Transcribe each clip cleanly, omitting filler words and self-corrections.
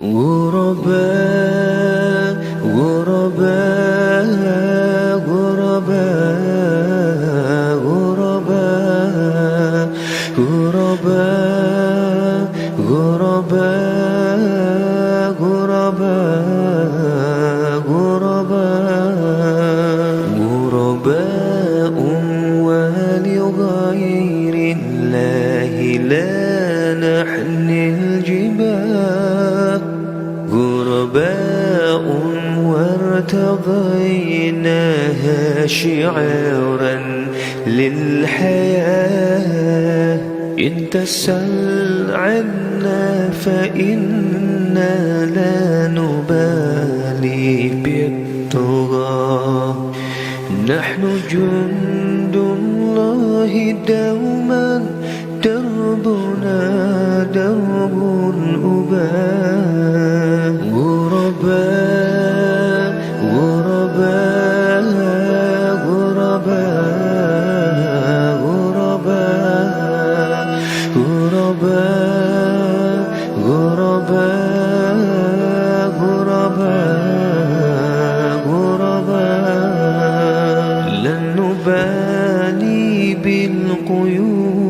غرباء غرباء غرباء غرباء غرباء غرباء غرباء غرباء ولغير الله لا نحمل الجبال غرباء وارتضيناها شعارا للحياة إن تسل عنا فإنا لا نبالي بالطغى نحن جند الله دوما دربنا درب الأباء غرباء غرباء غرباء غرباء غرباء غرباء غرباء غرباء لن نبالي بالقيود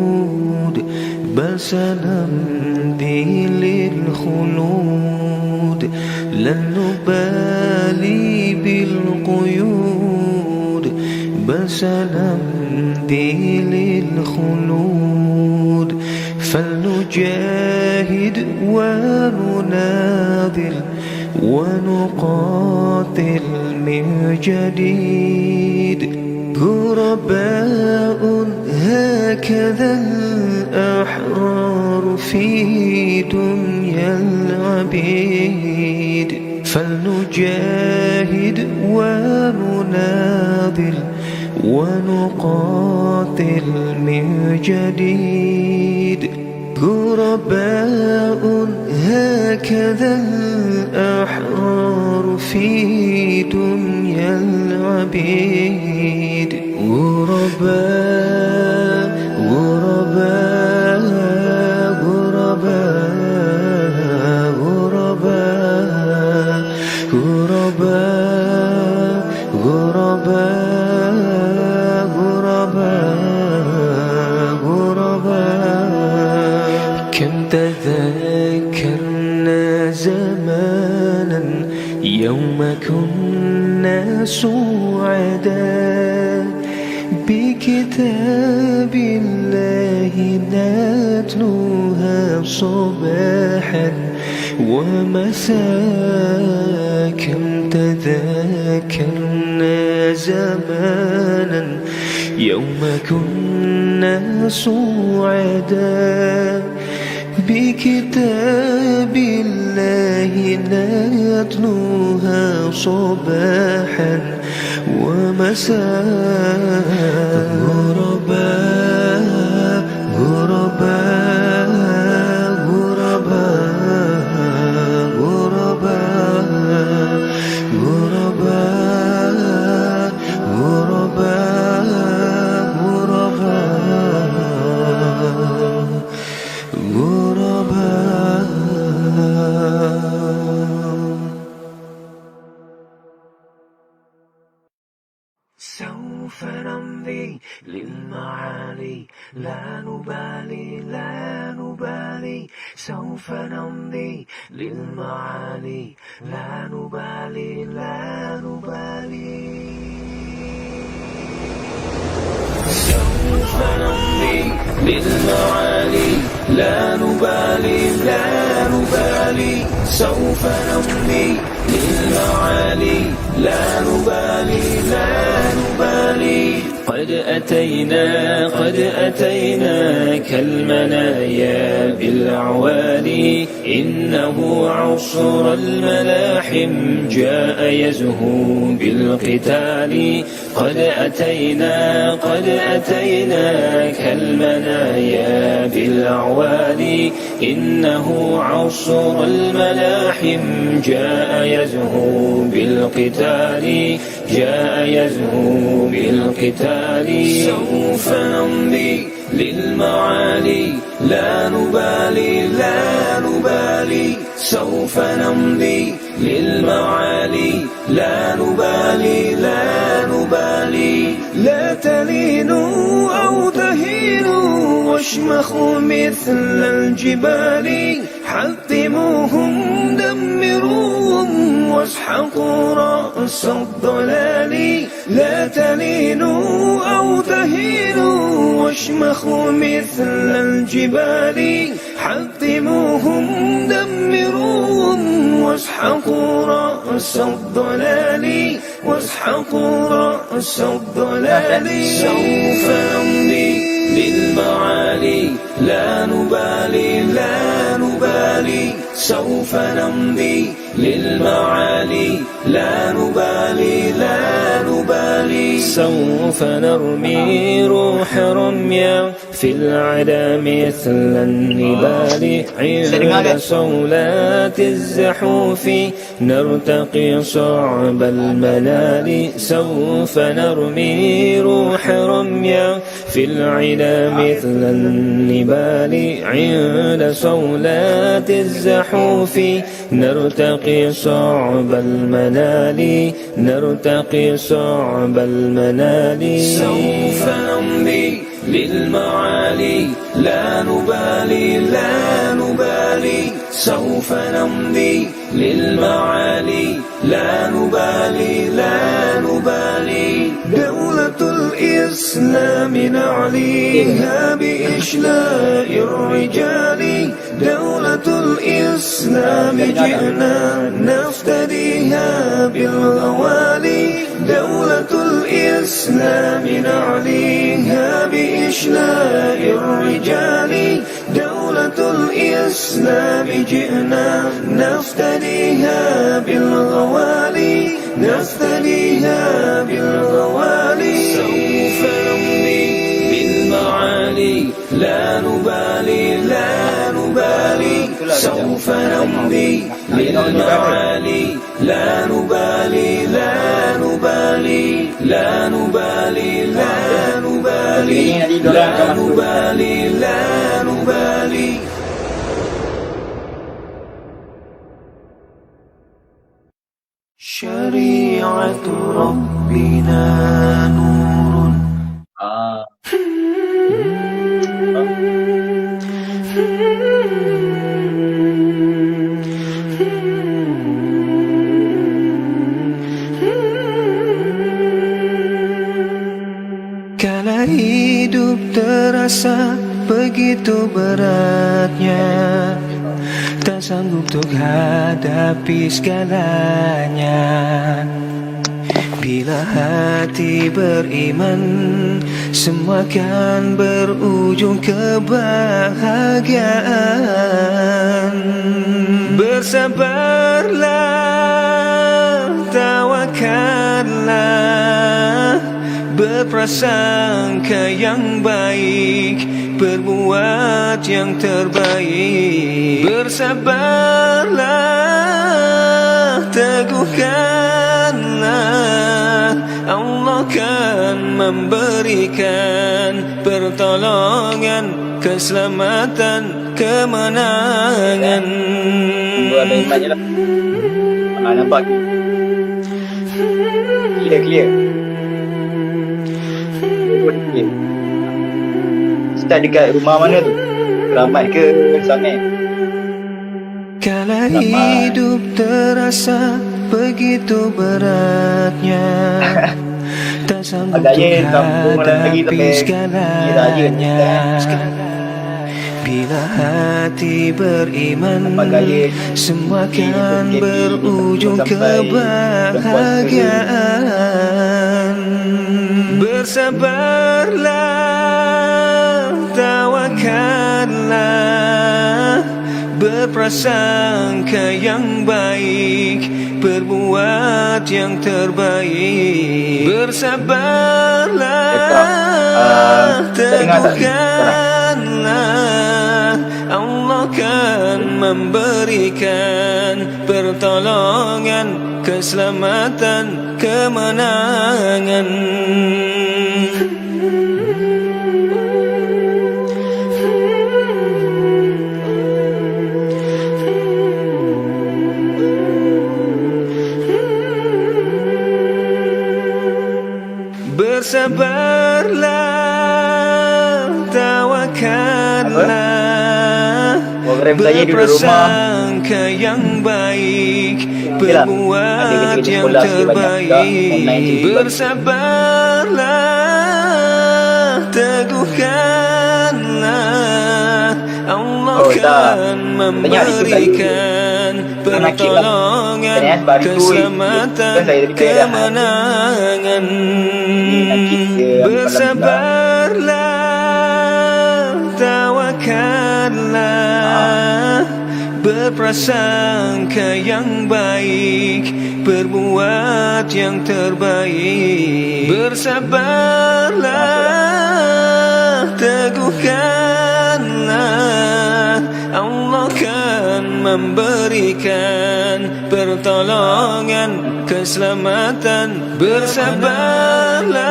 بل سنمضي للخلود لن نبالي بالقيود بل سنمضي للخلود فلنجاهد ونناضل ونقاتل من جديد غرباء هكذا الأحرار في دنيا العبيد فلنجاهد ونناضل ونقاتل من جديد غرباء هكذا الأحرار في دنيا العبيد غرباء غرباء غرباء غرباء غرباء غرباء غرباء غرباء كم تذكرنا زمانا يوم كنا سعداء بكتاب الله نتلوها صباحا ومساء كم تذكرنا زمانا يوم كنا سعداء بكتاب الله نتلوها صباحا ومساء غرباء غرباء غرباء غرباء غرباء غرباء غرباء سوف نمضي للمعالي لا نبالي لا نبالي سوف نمضي للمعالي لا نبالي لا نبالي سوف نمضي للمعالي لا نبالي لا نبالي سوف نمضي للمعالي لا نبالي لا نبالي قد أتينا كالمنايا بالأعوالي إنه عصر الملاحم جاء يزهو بالقتال قد أتينا كالمنايا بالأعوالي إنه عصر الملاحم جاء يزهو بالقتال جاء يزهو بالقتال سوف نمضي للمعالي لا نبالي لا نبالي نبالي سوف نمضي للمعالي لا نبالي لا نبالي لا تلينوا أو تهينوا واشمخوا مثل الجبال حطموهم دمروهم واسحقوا رأس الضلال لا تلينوا أو تهينوا واشمخوا مثل الجبال حطموهم دمروهم واسحقوا رأس الضلال واسحقوا رأس الضلال سوف نمضي للمعالي لا نبالي لا نبالي سوف نمضي للمعالي لا نبالي لا نبالي سوف نرمي روح رميا في العدا مثل النبال عند صولات الزحوف نرتقي صعب المنال سوف نرمي روح رميا في العدا مثل النبال عند صولات الزحوف نرتقي صعب المنال نرتقي صعب المنال سوف نمضي للمعالي لا نبالي لا نبالي سوف نمضي للمعالي لا نبالي لا نبالي دولة الإسلام نعليها بإشلاء الرجال دولة الإسلام جئنا نفتديها بالغوالي دولة الإسلام نعليها بإشلاء الرجال دولة الإسلام جئنا نفتديها بالغوالي نفتديها بالغوالي سوف نمضي بالمعالي لا نبالي لا نبالي سوف نمضي للمعالي لا نبالي لا نبالي لا نبالي لا نبالي لا نبالي لا نبالي شريعة ربنا نور Kala hidup terasa begitu beratnya tak sanggup untuk hadapi segalanya bila hati beriman semua kan berujung kebahagiaan bersabarlah tawakallah berprasangka yang baik berbuat yang terbaik bersabarlah teguhkanlah Allah kan memberikan pertolongan keselamatan kemenangan nampak clear start dekat rumah mana tu? Ramai ke sangat? Kala hidup terasa begitu beratnya tak sanggup untuk hadapi segalanya bila hati beriman semua kan berujung kebahagiaan bersabarlah tawakallah berprasangka yang baik berbuat yang terbaik bersabarlah teguhkanlah Allah kan memberikan pertolongan keselamatan kemenangan bersabarlah, tawakallah, Program saya di rumah. berprasangka yang baik, Yalah, berbuat ada kerja-kerja yang sekolah sikit banyak juga, terbaik. online sikit. Bersabarlah, teguhkanlah, Allah Oh, tak. akan Tanya hari tu memberikan Nakib lah. pertolongan, Tanya baru tu, keselamatan, kan saya lebih kaya dah. kemenangan. Nakib ke, Bersabarlah, tawakallah, berprasangka yang baik, berbuat yang terbaik. Bersabarlah, teguhkanlah, Allah akan memberikan pertolongan, keselamatan. Bersabarlah,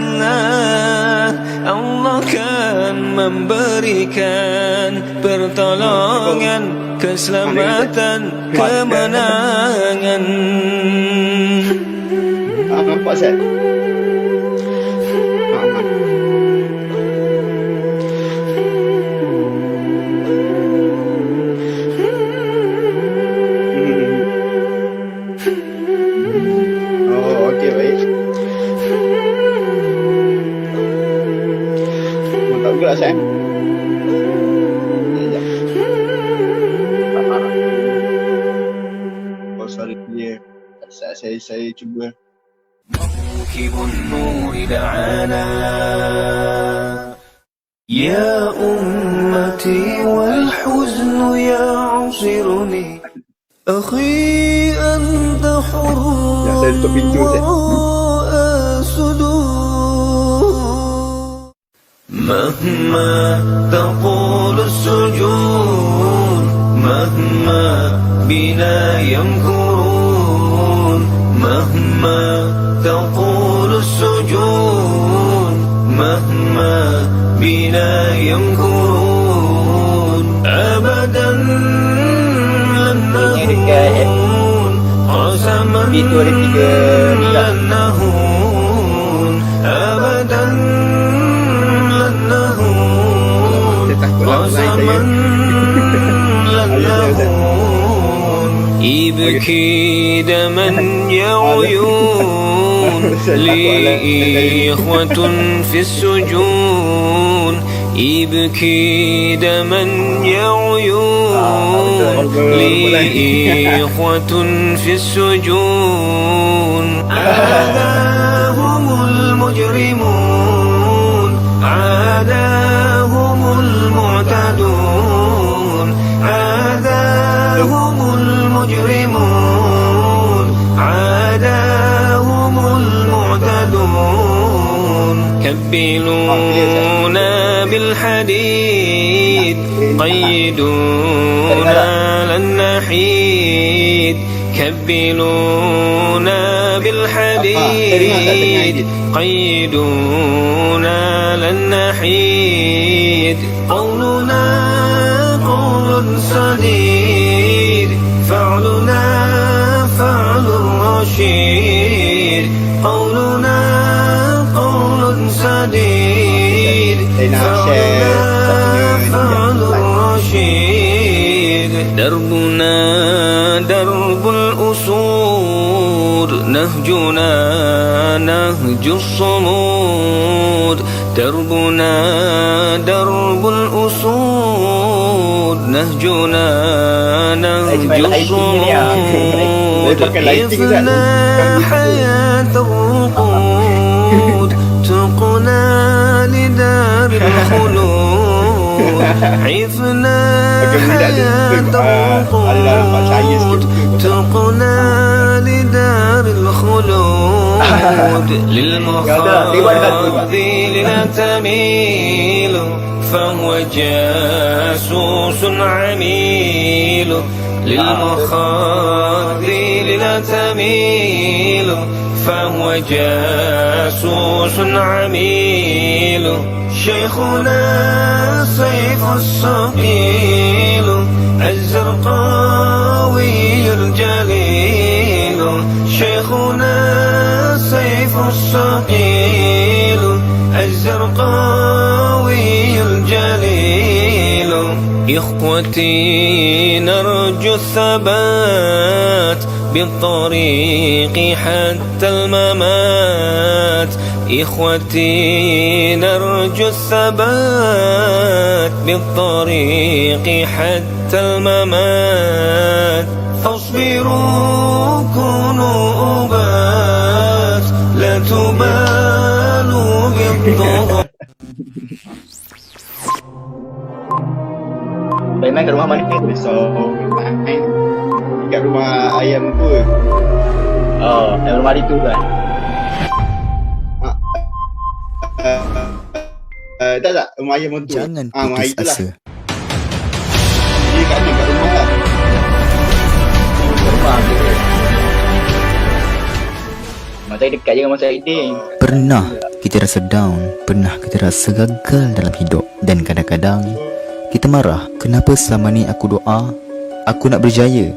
teguhkanlah, Allah akan memberikan pertolongan, keselamatan, kemenangan. Nampak Ustaz? Oh, okey, baik. Mantap juga Ustaz. Oh, sorry dia. Saya cuba. موكب النور دعانا يا أمتي والحزن يعصرني أخي أنت حر Ya, saya tutup pintu Ustaz. وأسد مهما تقول السجون مهما بنا يمكرون مهما تقول السجون مهما بنا يمكرون أبدا لن نهون قسما لن نهون أبدا لن نهون قسما لن نهون يبكي دما يا عيون لي إخوة في السجون يبكي دما يا عيون لي إخوة في السجون عاداهم المجرمون عاداهم المعتدون عاداهم المجرمون عاداهم المعتدون كبلونا بالحديد قيدونا لن نحيد كبلونا بالحديد قيدونا لن نحيد قولنا قول سديد فعلنا فعل الرشيد قولنا قول سديد فعلنا فعل الرشيد دربنا درب الأسود نهجنا نهج الصمود دربنا درب الأسود نهجنا نهج الصمود حفظنا حياة الرقود تقنا لدار الخلود حفظنا حياة الرقود تقنا لدار الخلود للمخاذيل لا تميل فهو جاسوس عميل للمخاذيل لا تميل فهو جاسوس عميل شيخنا سيف الصقيل الزرقاوي الجليل شيخنا الصقيل الزرقاوي الجليل. إخوتي نرجو الثبات بالطريق حتى الممات. إخوتي نرجو الثبات بالطريق حتى الممات. فاصبروا كونوا أبات لا تبالوا بالضغط. Main kat rumah mana? Besok main kat rumah ayam tu. Oh, yang rumah itu kan. Tak rumah ayam tu. Jangan Rumah putus itulah. asa. Dia kat rumah lah. Kat rumah kita. Masa dekat je dengan masa ini. Pernah kita rasa down, pernah kita rasa gagal dalam hidup. Dan kadang-kadang kita marah, kenapa selama ni aku doa, aku nak berjaya,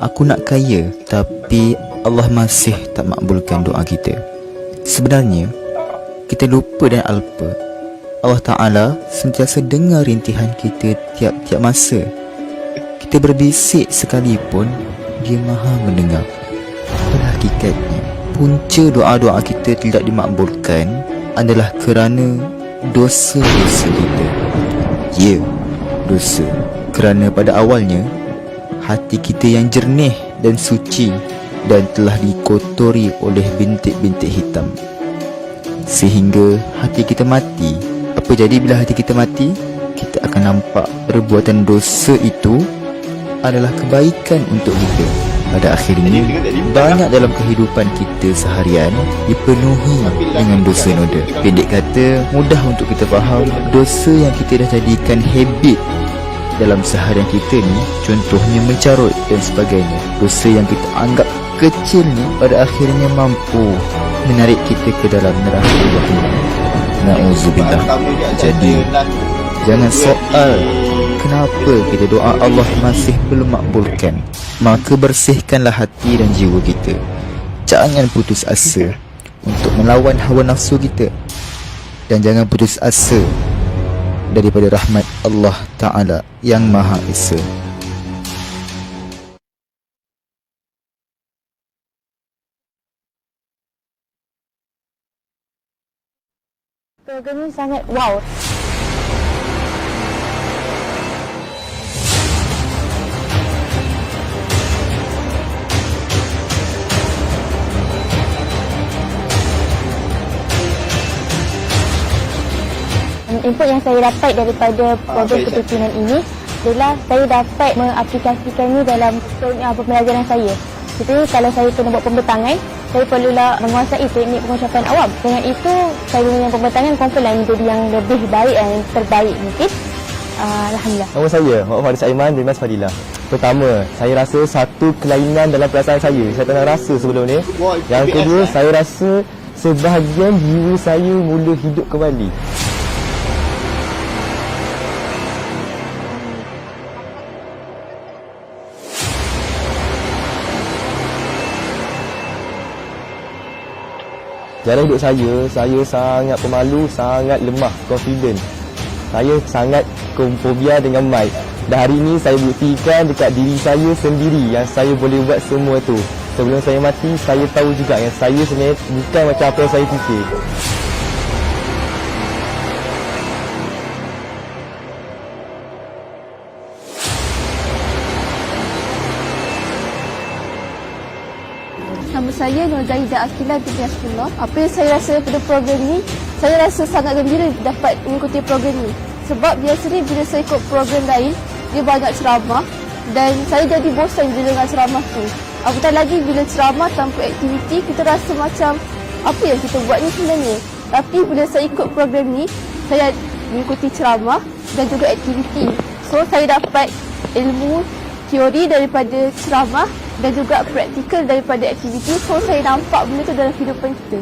aku nak kaya, tapi Allah masih tak makbulkan doa kita. Sebenarnya kita lupa dan alpa, Allah Ta'ala sentiasa dengar rintihan kita tiap-tiap masa. Kita berbisik sekalipun, Dia maha mendengar. Pada hakikatnya, punca doa-doa kita tidak dimakbulkan adalah kerana dosa-dosa kita. Ya, dosa. Kerana pada awalnya hati kita yang jernih dan suci dan telah dikotori oleh bintik-bintik hitam, sehingga hati kita mati. Apa jadi bila hati kita mati? Kita akan nampak perbuatan dosa itu adalah kebaikan untuk kita. Pada akhirnya, banyak dalam kehidupan kita seharian dipenuhi dengan dosa noda. Pendek kata, mudah untuk kita faham dosa yang kita dah jadikan habit dalam seharian kita ni, contohnya mencarut dan sebagainya. Dosa yang kita anggap kecil ni pada akhirnya mampu menarik kita ke dalam neraka jahannam. Na'udzubillah. Jadi, jangan soal kenapa kita doa Allah masih belum makbulkan. Maka bersihkanlah hati dan jiwa kita. Jangan putus asa untuk melawan hawa nafsu kita. Dan jangan putus asa daripada rahmat Allah Ta'ala yang Maha Esa. Program ini sangat wow. Input yang saya dapat daripada program kepimpinan ini adalah saya dapat mengaplikasikannya dalam pembelajaran saya. Jadi kalau saya kena buat pembentangan, saya perlulah menguasai teknik pengucapan awam. Dengan itu, saya dengan pembentangan confident menjadi yang lebih baik dan terbaik mungkin. Alhamdulillah. Nama saya Muhammad Faris Aiman bin Mas Fadilah. Pertama, saya rasa satu kelainan dalam perasaan saya tak rasa sebelum ni. Yang kedua, saya rasa sebahagian jiwa saya mula hidup kembali. Jalan hidup saya sangat pemalu, sangat lemah, confident. Saya sangat fobia dengan mic. Dan hari ini saya buktikan dekat diri saya sendiri yang saya boleh buat semua tu. Sebelum saya mati, saya tahu juga yang saya sebenarnya bukan macam apa yang saya fikir. Nama saya Nur Zahidah Akilah binti Asfullah. Apa yang saya rasa pada program ni, saya rasa sangat gembira dapat mengikuti program ni. Sebab biasanya bila saya ikut program lain, dia banyak ceramah dan saya jadi bosan bila dengar ceramah tu. Apatah lagi bila ceramah tanpa aktiviti, kita rasa macam apa yang kita buat ni sebenarnya. Tapi bila saya ikut program ni, saya mengikuti ceramah dan juga aktiviti. So saya dapat ilmu teori daripada ceramah dan juga praktikal daripada aktiviti. So saya nampak benda tu dalam kehidupan kita.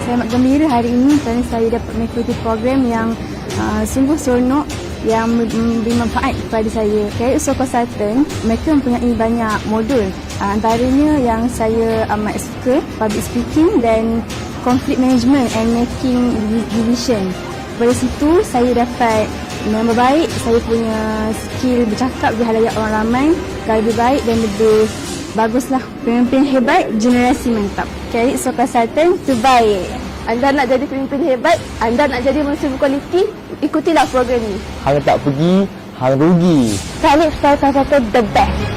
Saya amat gembira hari ini kerana saya dapat mengikuti program yang sungguh seronok yang memberi manfaat kepada saya. Career Usaha Consultant, mereka mempunyai banyak modul. Antaranya yang saya amat suka, public speaking dan conflict management and making decision. Dari situ saya dapat menambah baik saya punya skill bercakap di halayak orang ramai, lebih baik dan lebih baguslah. Pemimpin hebat, generasi mantap. Career Usaha Consultant terbaik. Anda nak jadi pemimpin hebat, anda nak jadi manusia berkualiti, ikutilah program ini. Hang tak pergi, hang rugi. Career Usaha Consultant the best.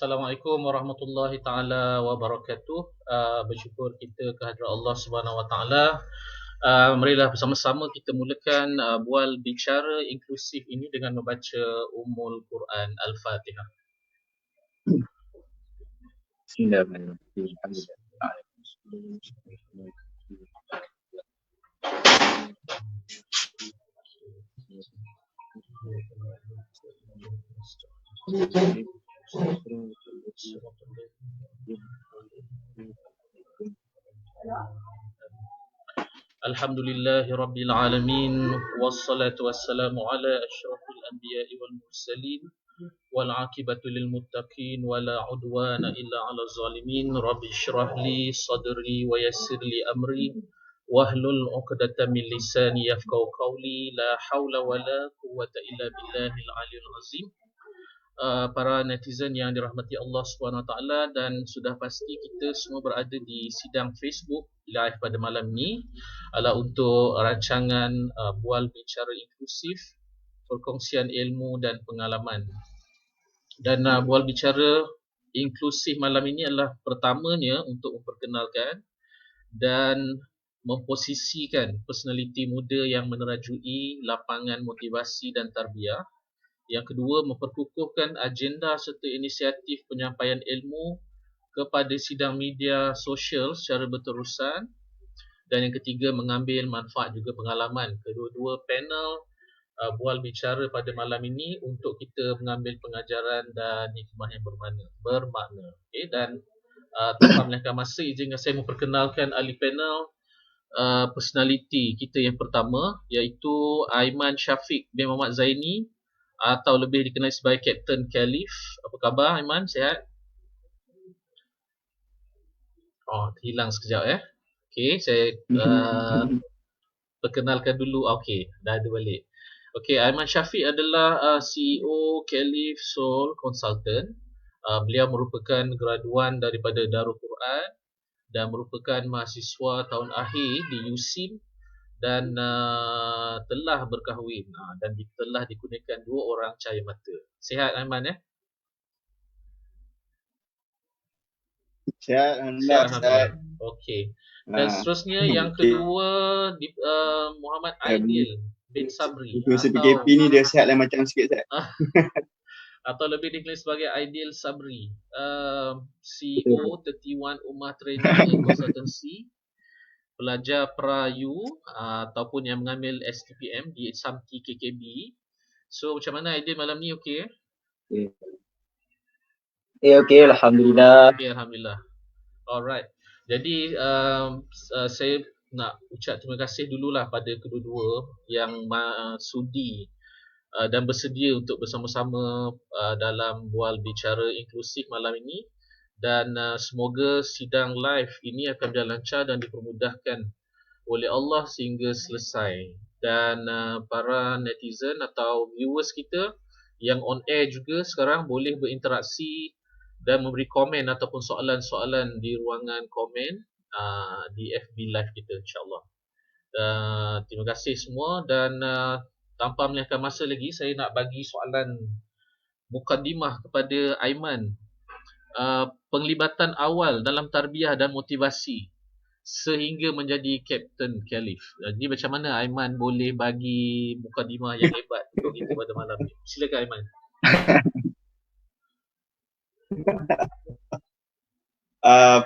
Assalamualaikum warahmatullahi taala wabarakatuh. Bersyukur kita kehadrat Allah Subhanahu wa taala. Marilah bersama-sama kita mulakan bual bicara inklusif ini dengan membaca Ummul Quran Al-Fatihah. Alhamdulillahi Rabbil Alamin. Wassalatu wassalamu ala ashrafil anbiya'i wal mursalin. Wal aqibatu lil muttaqin. Wala udwana illa ala zalimin. Rabbi syrah li sadri wa yassir li amri. Wahlul uqdatan min lisani yafqahu qawli. La hawla wa la quwwata illa billahil aliyul azim. Para netizen yang dirahmati Allah SWT, dan sudah pasti kita semua berada di sidang Facebook live pada malam ini adalah untuk rancangan bual bicara inklusif, perkongsian ilmu dan pengalaman. Dan bual bicara inklusif malam ini adalah pertamanya untuk memperkenalkan dan memposisikan personaliti muda yang menerajui lapangan motivasi dan tarbiyah. Yang kedua, memperkukuhkan agenda serta inisiatif penyampaian ilmu kepada sidang media sosial secara berterusan. Dan yang ketiga, mengambil manfaat juga pengalaman kedua-dua panel bual bicara pada malam ini untuk kita mengambil pengajaran dan hikmah yang bermakna. Okay? Dan tanpa melengahkan masa, izinkan saya memperkenalkan ahli panel personaliti kita yang pertama, iaitu Aiman Syafiq bin Muhammad Zaini, atau lebih dikenali sebagai Captain Khalif. Apa khabar Aiman? Sihat? Oh, hilang sekejap Okey, saya perkenalkan dulu. Okey, dah ada balik. Okey, Aiman Syafiq adalah CEO Khalif Soul Consultant. Beliau merupakan graduan daripada Darul Quran dan merupakan mahasiswa tahun akhir di USIM dan telah berkahwin dan telah dikurniakan 2 orang cahaya mata. Sihat Aiman Sihat, Alhamdulillah. Okey. Dan seterusnya yang kedua Muhammad Aidil bin Sabri. Masa PKP ni dia sihat lah macam sikit Zat. Atau lebih dikenali sebagai Aidil Sabri, CEO 31 Ummah Training Consultancy, pelajar pra-U ataupun yang mengambil STPM di SAMTI KKB. So macam mana Aidil malam ni, okey? Okey, Alhamdulillah. Okay, Alhamdulillah. Alright. Jadi saya nak ucap terima kasih dululah pada kedua-dua yang sudi dan bersedia untuk bersama-sama dalam bual bicara inklusif malam ini. Dan semoga sidang live ini akan berjalan lancar dan dipermudahkan oleh Allah sehingga selesai. Dan para netizen atau viewers kita yang on air juga sekarang boleh berinteraksi dan memberi komen ataupun soalan-soalan di ruangan komen di FB live kita, insyaAllah. Terima kasih semua, dan tanpa melengahkan masa lagi, saya nak bagi soalan mukadimah kepada Aiman. Penglibatan awal dalam tarbiyah dan motivasi sehingga menjadi Captain Khalif. Jadi macam mana Aiman boleh bagi mukadimah yang hebat untuk kita pada malam ni? Silakan Aiman.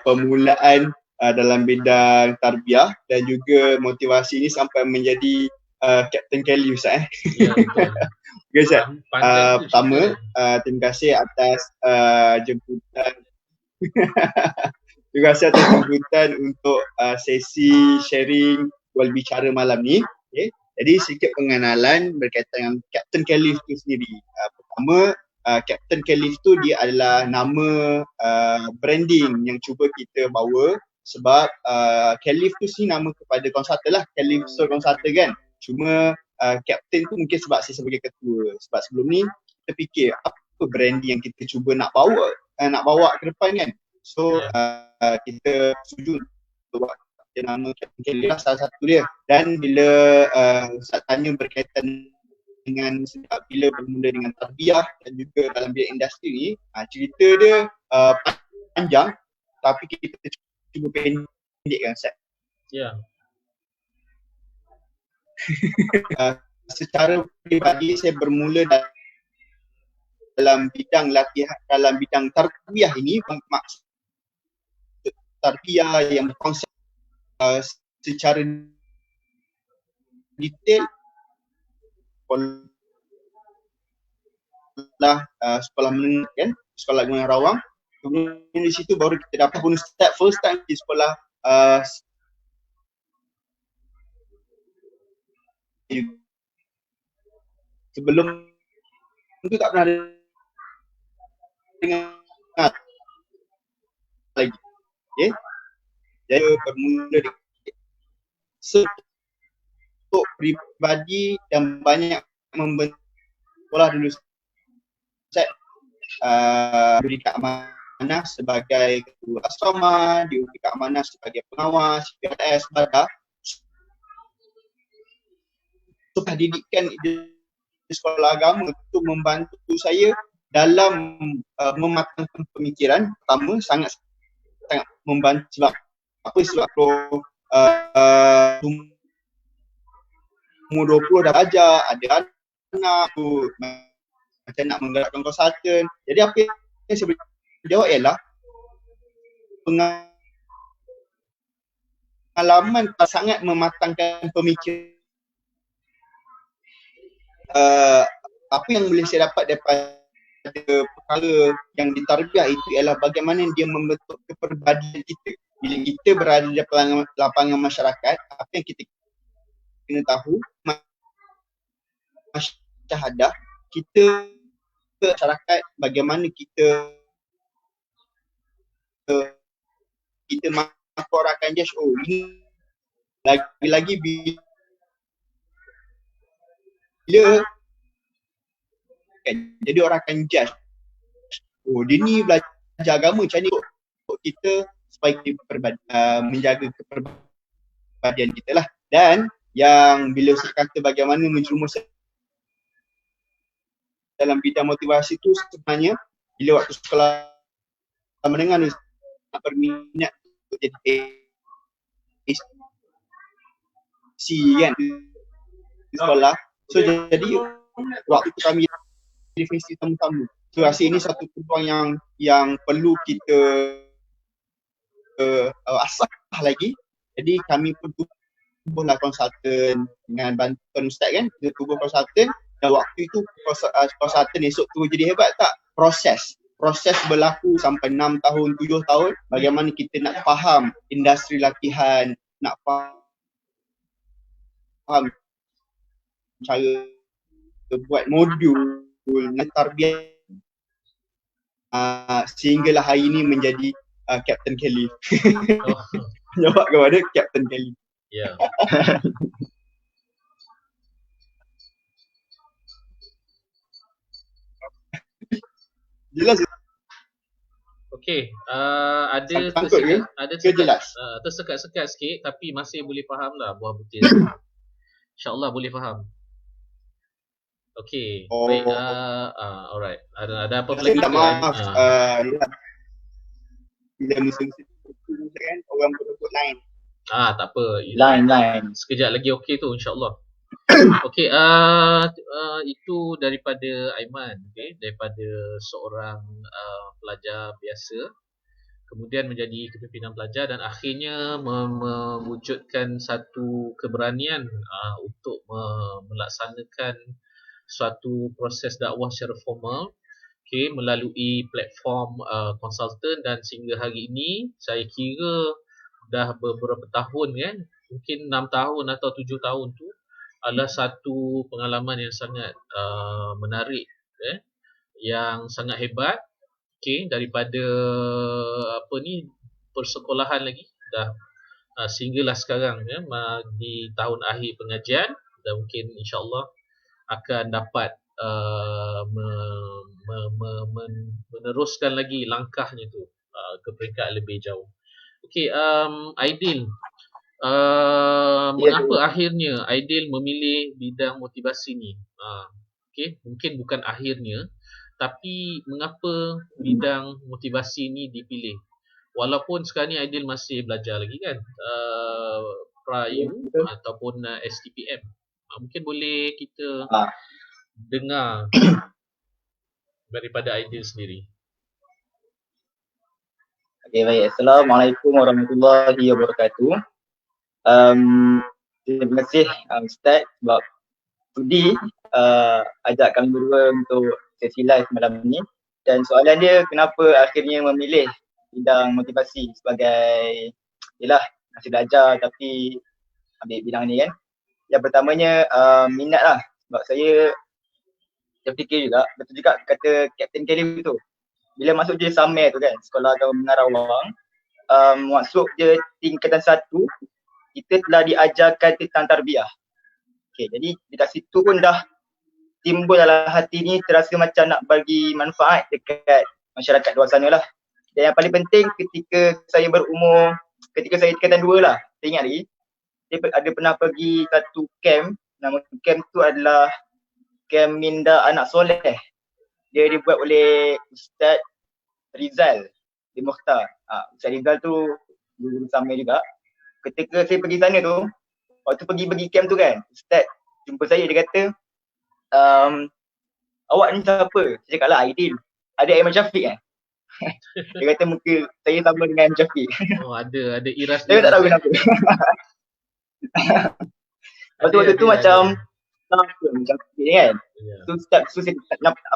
Permulaan dalam bidang tarbiyah dan juga motivasi ini sampai menjadi Captain Kelly Ustaz Ya, betul. Okay, Ustaz. Pandai tu Pertama, cerita. terima kasih atas jemputan. Terima kasih atas jemputan untuk sesi sharing jual bicara malam ni. Okay. Jadi sedikit pengenalan berkaitan dengan Captain Kelly itu sendiri. Pertama, Captain Kelly itu dia adalah nama branding yang cuba kita bawa sebab Kelly itu sini nama kepada konsultan lah, Kelly Store Consultant kan. Cuma Captain tu mungkin sebab saya sebagai ketua. Sebab sebelum ni kita fikir apa branding yang kita cuba nak bawa ke depan kan. So kita setuju untuk buat nama Captain Kelly lah salah satu dia. Dan bila Ustaz tanya berkaitan dengan bila bermula dengan tarbiyah dan juga dalam bidang industri ni, cerita dia panjang tapi kita cuba pendekkan Ustaz. Ya. Secara peribadi saya bermula dalam bidang latihan, dalam bidang tarbiyah ini, maksud tarbiyah yang berkonsep secara detail sekolah menengah kan, sekolah menengah Rawang. Kemudian di situ baru kita dapat bonus start, first time di sekolah sebelum itu tak pernah dengar lagi. Okay. Jadi bermula untuk pribadi dan banyak membentuk sekolah dulu saya diberi keamanan sebagai ketua asrama, diberi keamanan sebagai pengawas, PRS, badak. So pendidikan di sekolah agama itu membantu saya dalam mematangkan pemikiran. Pertama, sangat membantu sebab apa, sebab umur 20 dah belajar, ada anak tu macam nak menggerakkan konsultan. Jadi apa yang saya boleh jawab ialah pengalaman sangat mematangkan pemikiran. Apa yang boleh saya dapat daripada perkara yang ditarbiyah itu ialah bagaimana dia membentuk kepribadian kita. Bila kita berada di lapangan masyarakat, apa yang kita kena tahu, syahadah kita ke masyarakat, bagaimana kita masyarakat judge, oh ini lagi-lagi bila kan, jadi orang akan judge, oh dia ni belajar agama macam ni untuk kita supaya kita menjaga kepribadian kita lah. Dan yang bila saya kata bagaimana menjerumus dalam bidang motivasi tu, sebenarnya bila waktu sekolah menengah tu nak berminat untuk jadi AC kan di sekolah. So jadi waktu tu kami definisi tamu-tamu. So rasa ini satu peluang yang perlu kita asah lagi. Jadi kami pun tubuhlah konsultan dengan bantuan Ustaz kan. Kita tubuh konsultan dan waktu itu konsultan esok tu jadi hebat tak? Proses berlaku sampai 6 tahun, 7 tahun. Bagaimana kita nak faham industri latihan, nak faham cara buat modul, nak tarbiyah sehinggalah hari ini menjadi Captain Kelly. Jawab kepada Captain Kelly. Ya. Jelas. Okey, ada Sangkut ke? Jelas. tersekat-sekat sikit tapi masih boleh faham lah buah butir. InsyaAllah boleh faham. Okey, baik. Alright. Ada apa lagi? Minta maaf. Bila musim-musim kan orang berebut line. Tak apa. Line. Sekejap lagi okey tu insya-Allah. Okey, itu daripada Aiman, okey, daripada seorang pelajar biasa. kemudian menjadi kepimpinan pelajar dan akhirnya mewujudkan satu keberanian untuk melaksanakan suatu proses dakwah secara formal, melalui platform konsultan, dan sehingga hari ini saya kira dah beberapa tahun kan, mungkin 6 tahun atau 7 tahun tu adalah satu pengalaman yang sangat menarik, yang sangat hebat. Daripada persekolahan lagi dah sehinggalah sekarang di tahun akhir pengajian, dan mungkin insya-Allah akan dapat meneruskan lagi langkahnya tu ke peringkat lebih jauh. Aidil, mengapa akhirnya Aidil memilih bidang motivasi ni? Mungkin bukan akhirnya, tapi mengapa bidang motivasi ni dipilih? Walaupun sekarang ni Aidil masih belajar lagi kan, Prayu ataupun STPM. Mungkin boleh kita dengar daripada Aidil sendiri. Okay, baik. Assalamualaikum warahmatullahi wabarakatuh. Terima kasih Ustaz sebab sudi ajak kami berdua untuk sesi live malam ni. Dan soalan dia, kenapa akhirnya memilih bidang motivasi sebagai, yelah, masih belajar tapi ambil bidang ni kan. Yang pertamanya minat lah, sebab saya fikir juga, betul juga kata Captain Kelly tu. Bila masuk je SAME tu kan, Sekolah Agama Mengarah Wang, masuk je tingkatan 1, kita telah diajarkan tentang tarbiyah. Okay, jadi dekat situ pun dah timbul dalam hati ni terasa macam nak bagi manfaat dekat masyarakat luar sana lah. Dan yang paling penting ketika saya tingkatan 2 lah, saya ingat lagi, saya ada pernah pergi satu camp, nama camp tu adalah Camp Minda Anak Soleh. Dia dibuat oleh Ustaz Rizal di Mukhtar. Ustaz Rizal tu guru SAME juga. Ketika saya pergi sana tu, waktu pergi camp tu kan, Ustaz jumpa saya, dia kata, awak ni siapa? Saya cakap lah, Aidil. Ada Ahmad Syafiq kan? Dia kata muka saya sama dengan Ahmad Syafiq. Oh, ada iras. Saya tak tahu kenapa. Waktu tu macam Syafiq kan? So saya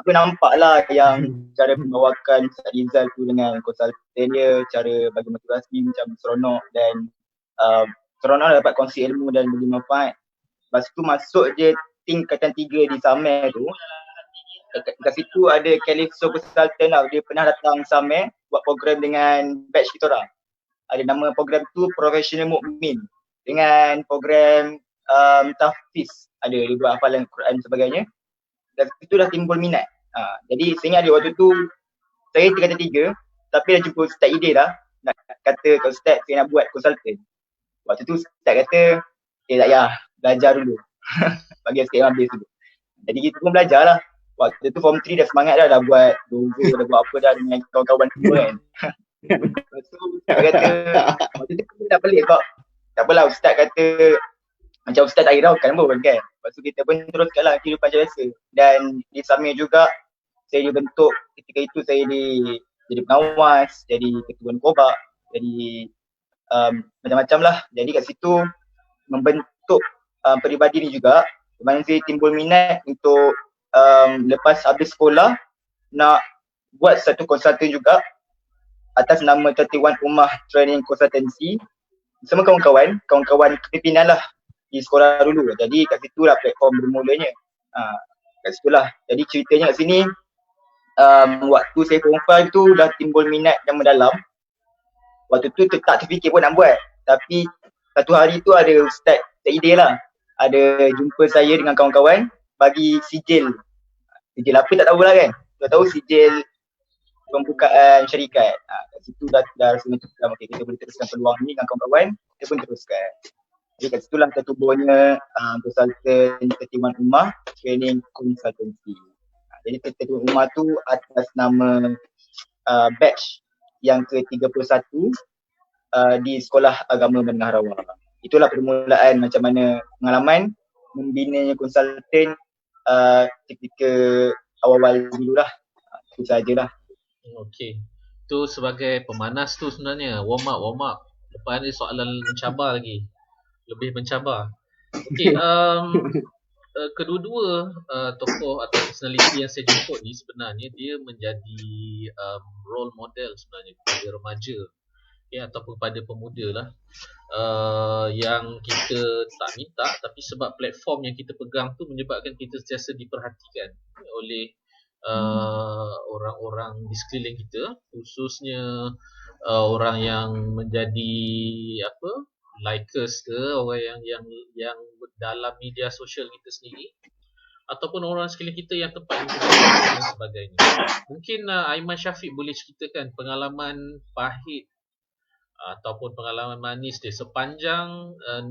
nampak lah yang cara pembawakan Ustaz Rizal tu dengan konsultan dia, cara bagi motivasi macam seronok, dan seronok dapat kongsi ilmu dan bagi manfaat. Lepas tu masuk je tingkatan 3 di SAME tu, dekat situ ada Calypso Consultant lah. Dia pernah datang SAME buat program dengan batch kita orang. Ada nama program tu Professional Mukmin, dengan program tahfiz. Ada dia buat hafalan Quran dan sebagainya. Dan situ dah timbul minat. Jadi saya ingat dia waktu tu saya tingkatan 3, tapi dah jumpa Ustaz Ide dah nak kata ke Ustaz saya nak buat konsultan. Waktu tu Ustaz kata, tak payah, belajar dulu. Bagi sikit habis dulu. Jadi kita pun belajar lah. Waktu tu form 3 dah semangat dah buat logo, dah buat apa dah dengan kawan-kawan semua kan. Lepas tu Ustaz kata, waktu tu kita tak pelik sebab tak apalah, Ustaz kata macam Ustaz tak hiraukan pun kan. Lepas tu kita pun teruskan lah kehidupan macam biasa. Dan di SAME juga saya dibentuk, ketika itu saya jadi pengawas, jadi ketua Nkobak, jadi macam-macam lah. Jadi kat situ membentuk peribadi ni juga, di mana saya timbul minat untuk lepas habis sekolah nak buat satu konsultan juga atas nama 31 Ummah Training Consultancy bersama kawan-kawan kepimpinan lah di sekolah dulu. Jadi kat situ lah platform bermulanya. Kat situ lah. Jadi ceritanya kat sini, waktu saya form 5 tu dah timbul minat yang mendalam. Waktu tu tak terfikir pun nak buat. Tapi satu hari tu ada Ustaz ide lah. Ada jumpa saya dengan kawan-kawan bagi sijil. Sijil apa tak tahulah kan. Tak tahu sijil pembukaan syarikat. Kat situ dah rasa macam okay, kita boleh teruskan peluang ni dengan kawan-kawan. Kita pun teruskan. Jadi kat situlah tertubuhnya konsultan 31 Ummah Training Consultancy. Jadi 31 Ummah tu atas nama batch yang ke-31 di Sekolah Agama Menengah Rawang. Itulah permulaan macam mana pengalaman membinanya konsultan ketika awal-awal dulu lah. Itu sahajalah. Okey. Itu sebagai pemanas tu sebenarnya, warm up. Lepas ni soalan mencabar lagi, lebih mencabar. Okey, kedua-dua tokoh atau personality yang saya jemput ni sebenarnya dia menjadi role model sebenarnya kepada remaja, ya, ataupun pada pemuda lah, yang kita tak minta, tapi sebab platform yang kita pegang tu menyebabkan kita sentiasa diperhatikan oleh orang-orang di sekeliling kita, khususnya orang yang menjadi likers ke, orang yang dalam media sosial kita sendiri, ataupun orang sekeliling kita yang tempat interaksi dan sebagainya. Mungkin Aiman Syafiq boleh ceritakan pengalaman pahit ataupun pengalaman manis dia sepanjang 6-7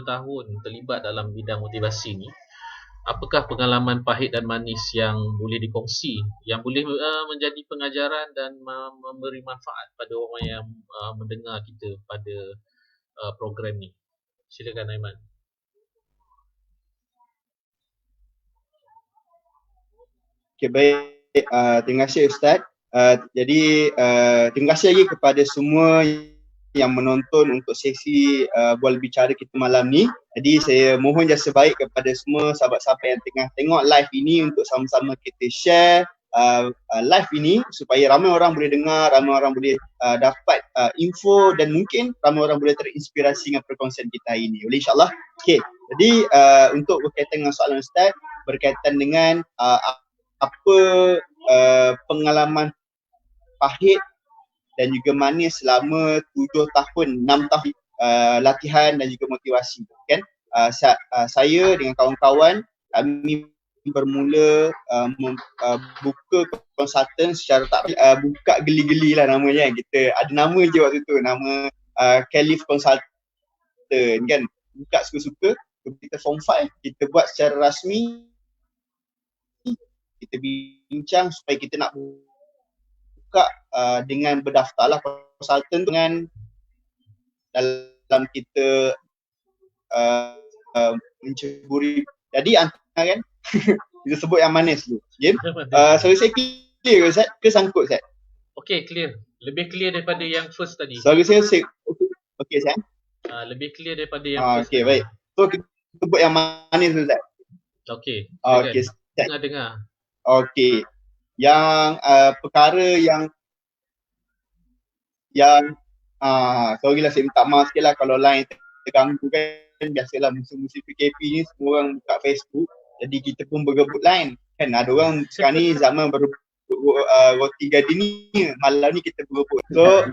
tahun terlibat dalam bidang motivasi ni. Apakah pengalaman pahit dan manis yang boleh dikongsi, yang boleh menjadi pengajaran dan memberi manfaat pada orang yang mendengar kita pada program ni? Silakan Aiman. Okay, baik. Terima kasih Ustaz. Jadi terima kasih lagi kepada semua yang menonton untuk sesi bual bicara kita malam ni. Jadi saya mohon jasa baik kepada semua sahabat-sahabat yang tengah tengok live ini untuk sama-sama kita share live ini supaya ramai orang boleh dengar, ramai orang boleh dapat info dan mungkin ramai orang boleh terinspirasi dengan perkongsian kita hari ini. Boleh insyaAllah. Okay, jadi untuk berkaitan dengan soalan Ustaz berkaitan dengan apa pengalaman pahit dan juga manis selama 7 tahun, 6 tahun latihan dan juga motivasi, kan? Saya dengan kawan-kawan kami bermula buka konsultan secara tak buka geli-geli lah namanya. Kita ada nama je waktu tu, nama Caliph Consultant, kan? Buka suka-suka. Kita form 5, kita buat secara rasmi, kita bincang supaya kita nak buka dengan berdaftarlah konsultan dengan dalam kita menceburi. Jadi antara kan kita sebut yang manis dulu. Okay? Sorry saya clear ke Ustaz? Ke sangkut Ustaz? Okey, clear. Lebih clear daripada yang first tadi. Sorry saya okey Ustaz. Lebih clear daripada yang first. Okey, baik. So kita sebut yang manis dulu Ustaz. Okey. Okey Ustaz. Dengar. Okey. Yang perkara yang sorry lah saya minta maaf sikit lah kalau line terganggu kan. Biasalah musim-musim PKP ni semua orang buka Facebook, jadi kita pun berebut line kan. Ada orang sekarang ni zaman berebut roti gardenia, malam ni kita berebut. So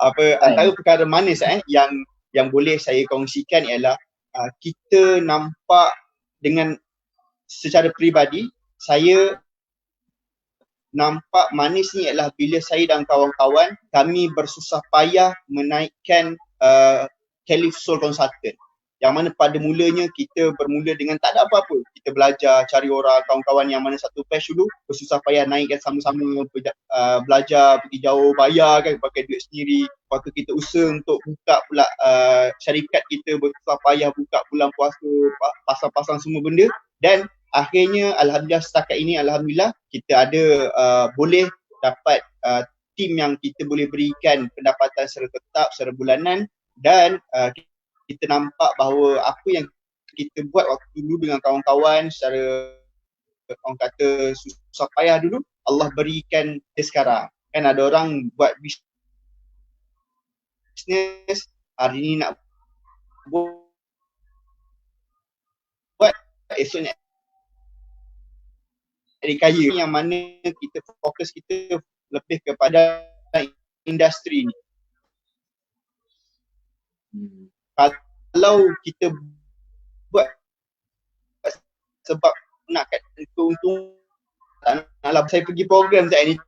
antara perkara manis yang boleh saya kongsikan ialah kita nampak dengan secara peribadi, saya nampak manis ni adalah bila saya dan kawan-kawan kami bersusah payah menaikkan Caliph Soul Consultant, yang mana pada mulanya kita bermula dengan tak ada apa-apa. Kita belajar, cari orang, kawan-kawan yang mana satu batch dulu, bersusah payah naikkan sama-sama, belajar, pergi jauh, bayar kan, pakai duit sendiri. Lepas tu kita usaha untuk buka pula syarikat kita, bersusah payah buka bulan puasa, pasang-pasang semua benda. Dan akhirnya alhamdulillah setakat ini alhamdulillah kita ada boleh dapat tim yang kita boleh berikan pendapatan secara tetap, secara bulanan. Dan kita nampak bahawa apa yang kita buat waktu dulu dengan kawan-kawan secara orang kata susah payah dulu, Allah berikan dia sekarang. Kan ada orang buat bisnes hari ni nak buat, esoknya jadi kaya, yang mana kita fokus kita lebih kepada industri ni. Kalau kita buat sebab nak keuntungan, naklah saya pergi program Ustaz ni.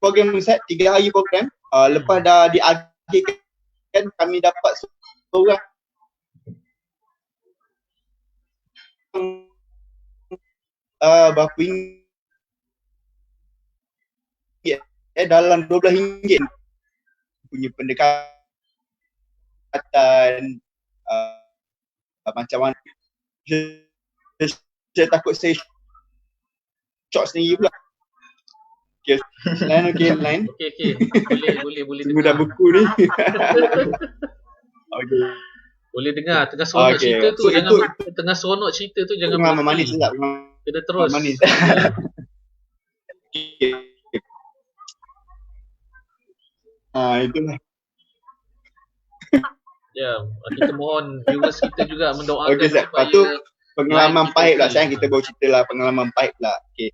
Program Ustaz 3 hari program, lepas dah diakhirkan kami dapat seorang berapa ringgit, dalam RM12 punya pendekatan macam mana. Saya takut saya shock sendiri pula. Okay, line okay, line. Okey. Boleh Tunggu dah dengar. buku ni. Okay. Boleh dengar tengah seronok Okay. cerita tu So, jangan itu tengah seronok cerita tu jangan pengalaman manis berhenti. tak? Pengalaman Kena terus. manis. Ya. Itulah. Ya, kita mohon viewers kita juga mendoakan Okay, Zat. Lepas supaya tu pengalaman line kita pahit pula okey. sayang, kita baru cerita lah pengalaman pahit pula. Okay.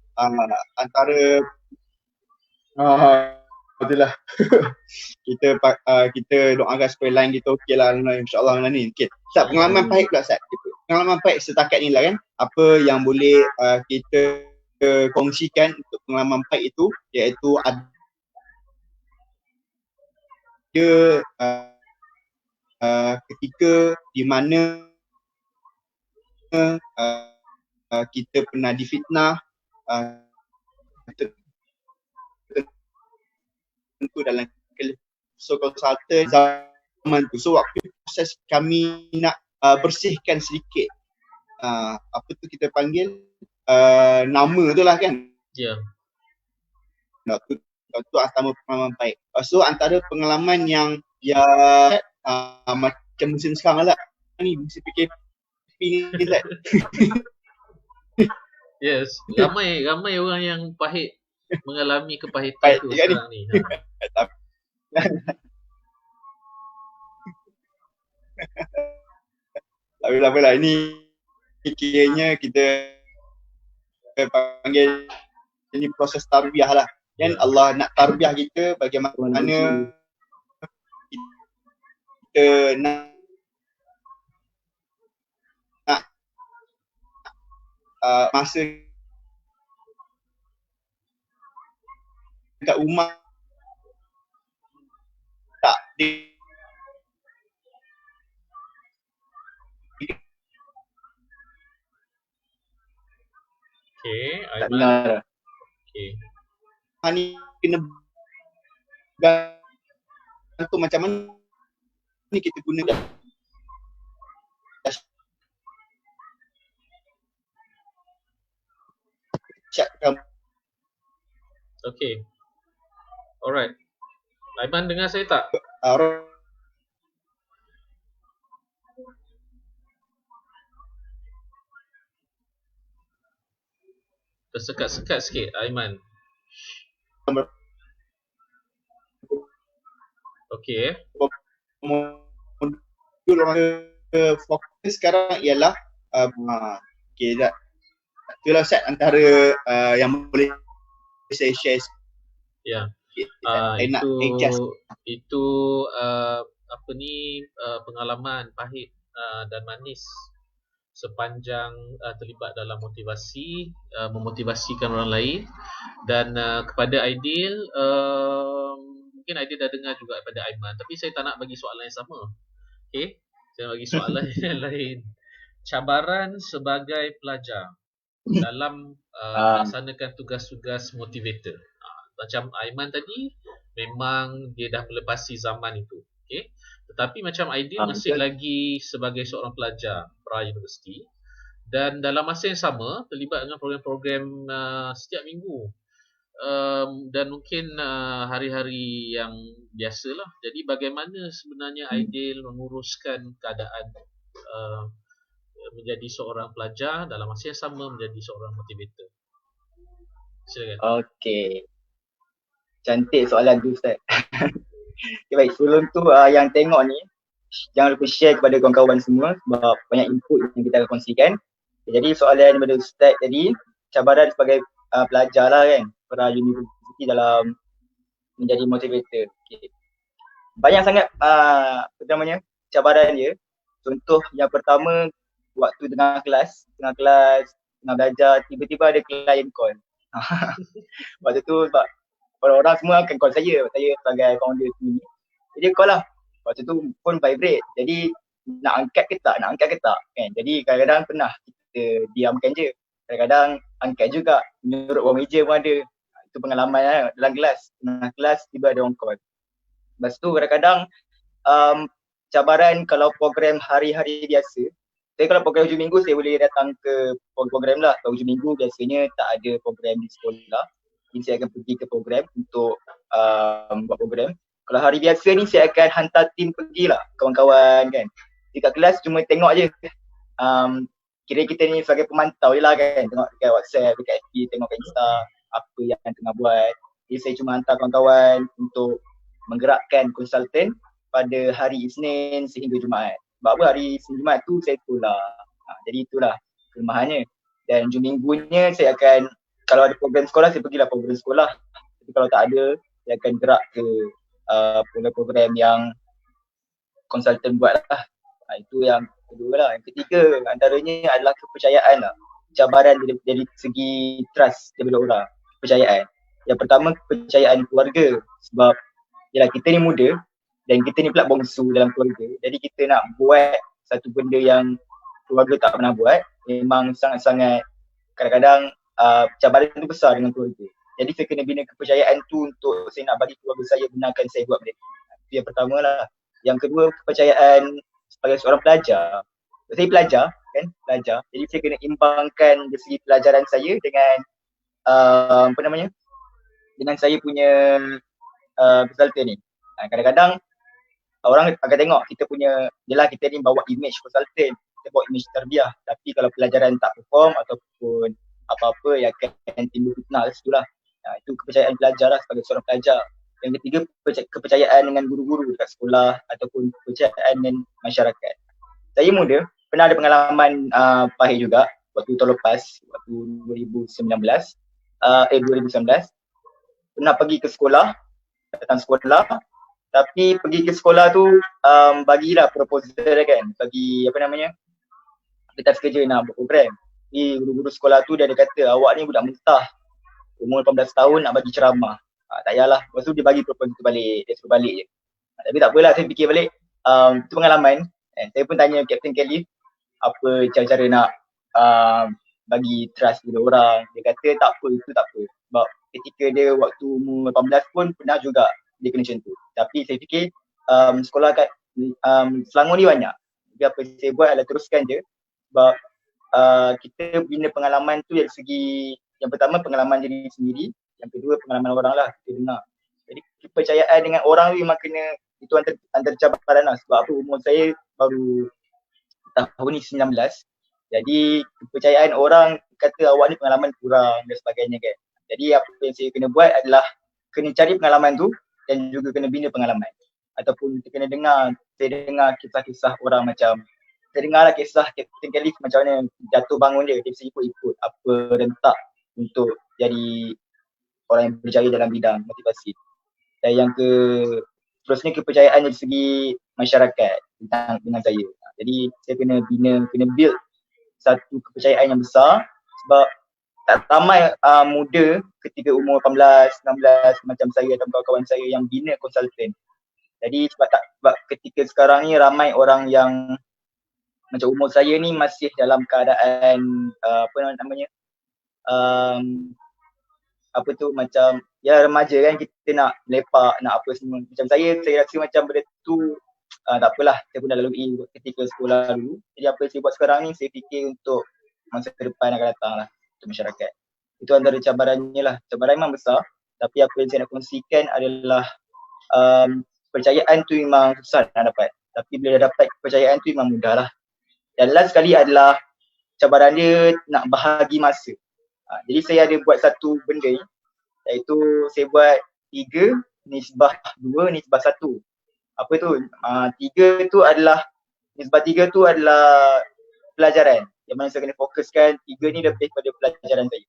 Antara betul lah. kita doakan supaya line kita okey lah, insyaAllah lah ni. Okay. Zat, pengalaman pahit pula Zat. Pengalaman pahit setakat ni lah kan. Apa yang boleh kita kongsikan untuk pengalaman pahit itu, iaitu ada ketika di mana kita pernah difitnah, tentu dalam so consultant zaman tu. So waktu proses kami nak bersihkan sedikit apa tu kita panggil nama tu lah kan. Ya. Waktu antara pengalaman baik. So antara pengalaman yang macam musim sekarang lah. Ni musim PKP ni Zat. Yes, ramai orang yang pahit mengalami kepahitan Pahit tu juga ni. sekarang ni. Tak apalah, ini kiranya kita panggil ini proses tarbiyah lah. Kan Allah nak tarbiyah kita bagaimana kita nak masa dekat rumah tak Okey, Tak Aiman. dengar. Okey. ni kena gantung macam mana ni kita guna dahsyatkan. Okey. Alright. Aiman dengar saya tak? Tersekat-sekat sikit Aiman. Okey. Modul fokus sekarang ialah okay, Zat. Itulah Zat antara yang boleh saya share. Ya. Saya nak adjust. Itu apa ni pengalaman pahit dan manis sepanjang terlibat dalam motivasi, memotivasikan orang lain. Dan kepada Aidil, mungkin Aidil dah dengar juga daripada Aiman, tapi saya tak nak bagi soalan yang sama. Okey, saya nak bagi soalan yang lain. Cabaran sebagai pelajar dalam melaksanakan tugas-tugas motivator. Macam Aiman tadi, memang dia dah melepasi zaman itu. Okay? Tetapi macam Aidil masih lagi sebagai seorang pelajar pra-universiti, dan dalam masa yang sama terlibat dengan program-program setiap minggu, dan mungkin hari-hari yang biasalah. Jadi bagaimana sebenarnya Aidil menguruskan keadaan menjadi seorang pelajar dalam masa yang sama menjadi seorang motivator? Silakan. Okey. Cantik soalan tu Ustaz. Okay, baik, sebelum tu yang tengok ni jangan lupa share kepada kawan-kawan semua sebab banyak input yang kita akan kongsikan. Jadi soalan daripada Ustaz tadi, cabaran sebagai pelajar lah kan, pra universiti dalam menjadi motivator. Okay. Banyak sangat cabaran dia. Contoh yang pertama, waktu tengah belajar, tiba-tiba ada client call. Waktu tu sebab orang semua akan call saya sebagai founder sendiri. Jadi call lah. Waktu tu phone vibrate. Jadi nak angkat ke tak kan. Jadi kadang-kadang pernah kita diamkan je. Kadang-kadang angkat juga. Menyurut bawah meja pun ada. Itu pengalaman lah dalam kelas. Tengah kelas tiba ada orang call. Lepas tu kadang-kadang cabaran kalau program hari-hari biasa. Saya kalau program hujung minggu saya boleh datang ke program lah. Kalau hujung minggu biasanya tak ada program di sekolah. Jadi saya akan pergi ke program untuk buat program. Kalau hari biasa ni saya akan hantar tim pergilah, kawan-kawan kan. Dekat kelas cuma tengok je. Kira kita ni sebagai pemantau je lah kan. Tengok dekat WhatsApp, dekat FB, tengok kat Insta apa yang tengah buat. Jadi saya cuma hantar kawan-kawan untuk menggerakkan konsultan pada hari Isnin sehingga Jumaat. Sebab apa hari Isnin Jumaat tu saya sekolah. Jadi itulah kelemahannya. Dan hujung minggunya saya akan, kalau ada program sekolah saya pergilah program sekolah. Tapi kalau tak ada, saya akan gerak ke program-program yang konsultan buat lah. Itu yang kedua lah. Yang ketiga antaranya adalah kepercayaan lah. Cabaran dari segi trust daripada orang, kepercayaan. Yang pertama kepercayaan keluarga. Sebab yalah, kita ni muda dan kita ni pula bongsu dalam keluarga. Jadi kita nak buat satu benda yang keluarga tak pernah buat. Memang sangat-sangat kadang-kadang cabaran tu besar dengan keluarga. Jadi saya kena bina kepercayaan tu untuk saya nak bagi keluarga saya benarkan saya buat benda. Itu yang pertama lah. Yang kedua kepercayaan sebagai seorang pelajar. Saya pelajar kan, pelajar. Jadi saya kena imbangkan dari segi pelajaran saya dengan dengan saya punya konsultan ni. Kadang-kadang orang akan tengok kita punya, yelah kita ni bawa image konsultan, kita bawa image tarbiyah. Tapi kalau pelajaran tak perform ataupun apa-apa yang akan timbul fitnah kat situ lah. Itu kepercayaan pelajar lah sebagai seorang pelajar. Yang ketiga kepercayaan dengan guru-guru dekat sekolah ataupun kepercayaan dengan masyarakat. Saya muda, pernah ada pengalaman pahit juga waktu tahun lepas, waktu 2019. Pernah pergi ke sekolah, datang sekolah, tapi pergi ke sekolah tu bagilah proposal kan, bagi kita kerja nak buat program. Jadi guru-guru sekolah tu dia ada kata, awak ni budak mentah, umur 18 tahun nak bagi ceramah. Tak payahlah. Lepas tu dia bagi proposal tu balik, dia suruh balik je. Tapi tak apalah, saya fikir balik, itu pengalaman. Saya pun tanya Captain Kelly apa cara-cara nak bagi trust kepada orang. Dia kata tak apa, itu tak apa. Sebab ketika dia waktu umur 18 pun pernah juga dia kena macam tu. Tapi saya fikir sekolah kat Selangor ni banyak. Jadi apa saya buat adalah teruskan je. Sebab kita bina pengalaman tu dari segi, yang pertama pengalaman diri sendiri, yang kedua pengalaman orang lah kita dengar. Jadi kepercayaan dengan orang tu memang kena, itu antara cabaran lah. Sebab apa umur saya baru tahun ni 19. Jadi kepercayaan orang kata awak ni pengalaman kurang dan sebagainya kan. Jadi apa yang saya kena buat adalah kena cari pengalaman tu dan juga kena bina pengalaman. Ataupun kita kena dengar, saya dengar kisah-kisah orang macam, saya dengarlah kisah Captain Kelly macam mana jatuh bangun dia bisa ikut-ikut apa rentak untuk jadi orang yang berjaya dalam bidang motivasi. Dan yang terusnya kepercayaan dari segi masyarakat dengan saya. Jadi saya kena build satu kepercayaan yang besar sebab tak ramai muda ketika umur 18, 19 macam saya dan kawan-kawan saya yang bina konsultan. Jadi sebab ketika sekarang ni ramai orang yang macam umur saya ni masih dalam keadaan macam ya remaja kan, kita nak lepak, nak apa semua. Macam saya rasa macam benda tu tak apalah, saya pun dah lalui ketika sekolah dulu. Jadi apa yang saya buat sekarang ni saya fikir untuk masa depan akan datang lah untuk masyarakat. Itu antara cabarannya lah. Cabaran memang besar, tapi apa yang saya nak kongsikan adalah kepercayaan tu memang susah nak dapat. Tapi bila dah dapat kepercayaan tu memang mudah lah. Dan last sekali adalah cabaran dia nak bahagi masa. Jadi saya ada buat satu benda ni, iaitu saya buat 3 nisbah 2 nisbah 1. Apa tu? 3 tu adalah, nisbah 3 tu adalah pelajaran yang mana saya kena fokuskan. 3 ni lebih pada pelajaran saya.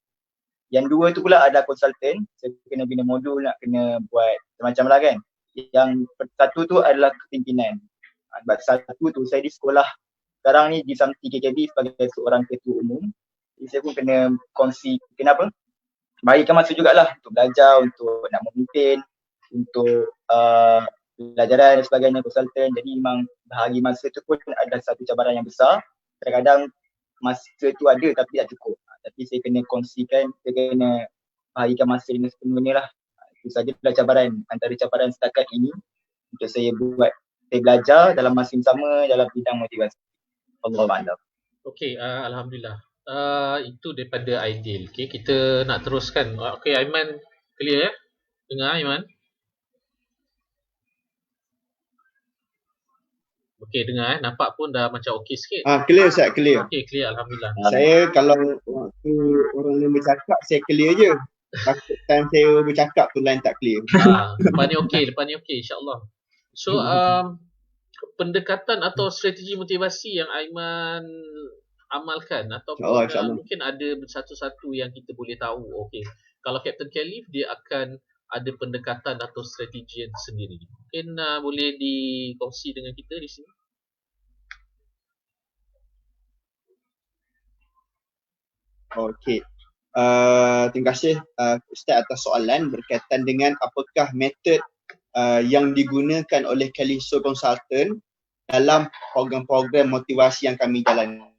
Yang 2 tu pula ada konsultan, saya kena bina modul, nak kena buat macam-macam lah kan. Yang 1 tu adalah kepimpinan. Sebab 1 tu saya di sekolah sekarang ni di Samti KKB sebagai seorang ketua umum. Jadi saya pun kena kongsi, kenapa? Bagikan masa jugalah untuk belajar, untuk nak memimpin, untuk pelajaran dan sebagainya, konsultan. Jadi memang bahagi masa tu pun ada satu cabaran yang besar. Kadang-kadang masa tu ada tapi tak cukup. Tapi saya kena kongsikan, saya kena bahagikan masa dengan sepenuhnya lah. Itu sahaja cabaran, antara cabaran setakat ini untuk saya buat. Saya belajar dalam masa yang sama dalam bidang motivasi. Allahuakbar. Okey, alhamdulillah. Itu daripada Aidil. Okey, kita nak teruskan. Okey, Aiman, Clear dengar Aiman? Okey dengar nampak pun dah macam okey sikit. Clear Ustaz, clear. Okey clear alhamdulillah. Saya kalau waktu orang lain bercakap, saya clear je. Takut time saya bercakap tu line tak clear. Lepas ni okey insya-Allah. So pendekatan atau strategi motivasi yang Aiman amalkan atau mungkin ada satu-satu yang kita boleh tahu. Okey. Kalau Captain Khalif dia akan ada pendekatan atau strategi yang sendiri. Mungkin boleh dikongsi dengan kita di sini. Okey. Terima kasih Ustaz atas soalan berkaitan dengan apakah metod yang digunakan oleh Calypso Consultant dalam program-program motivasi yang kami jalankan.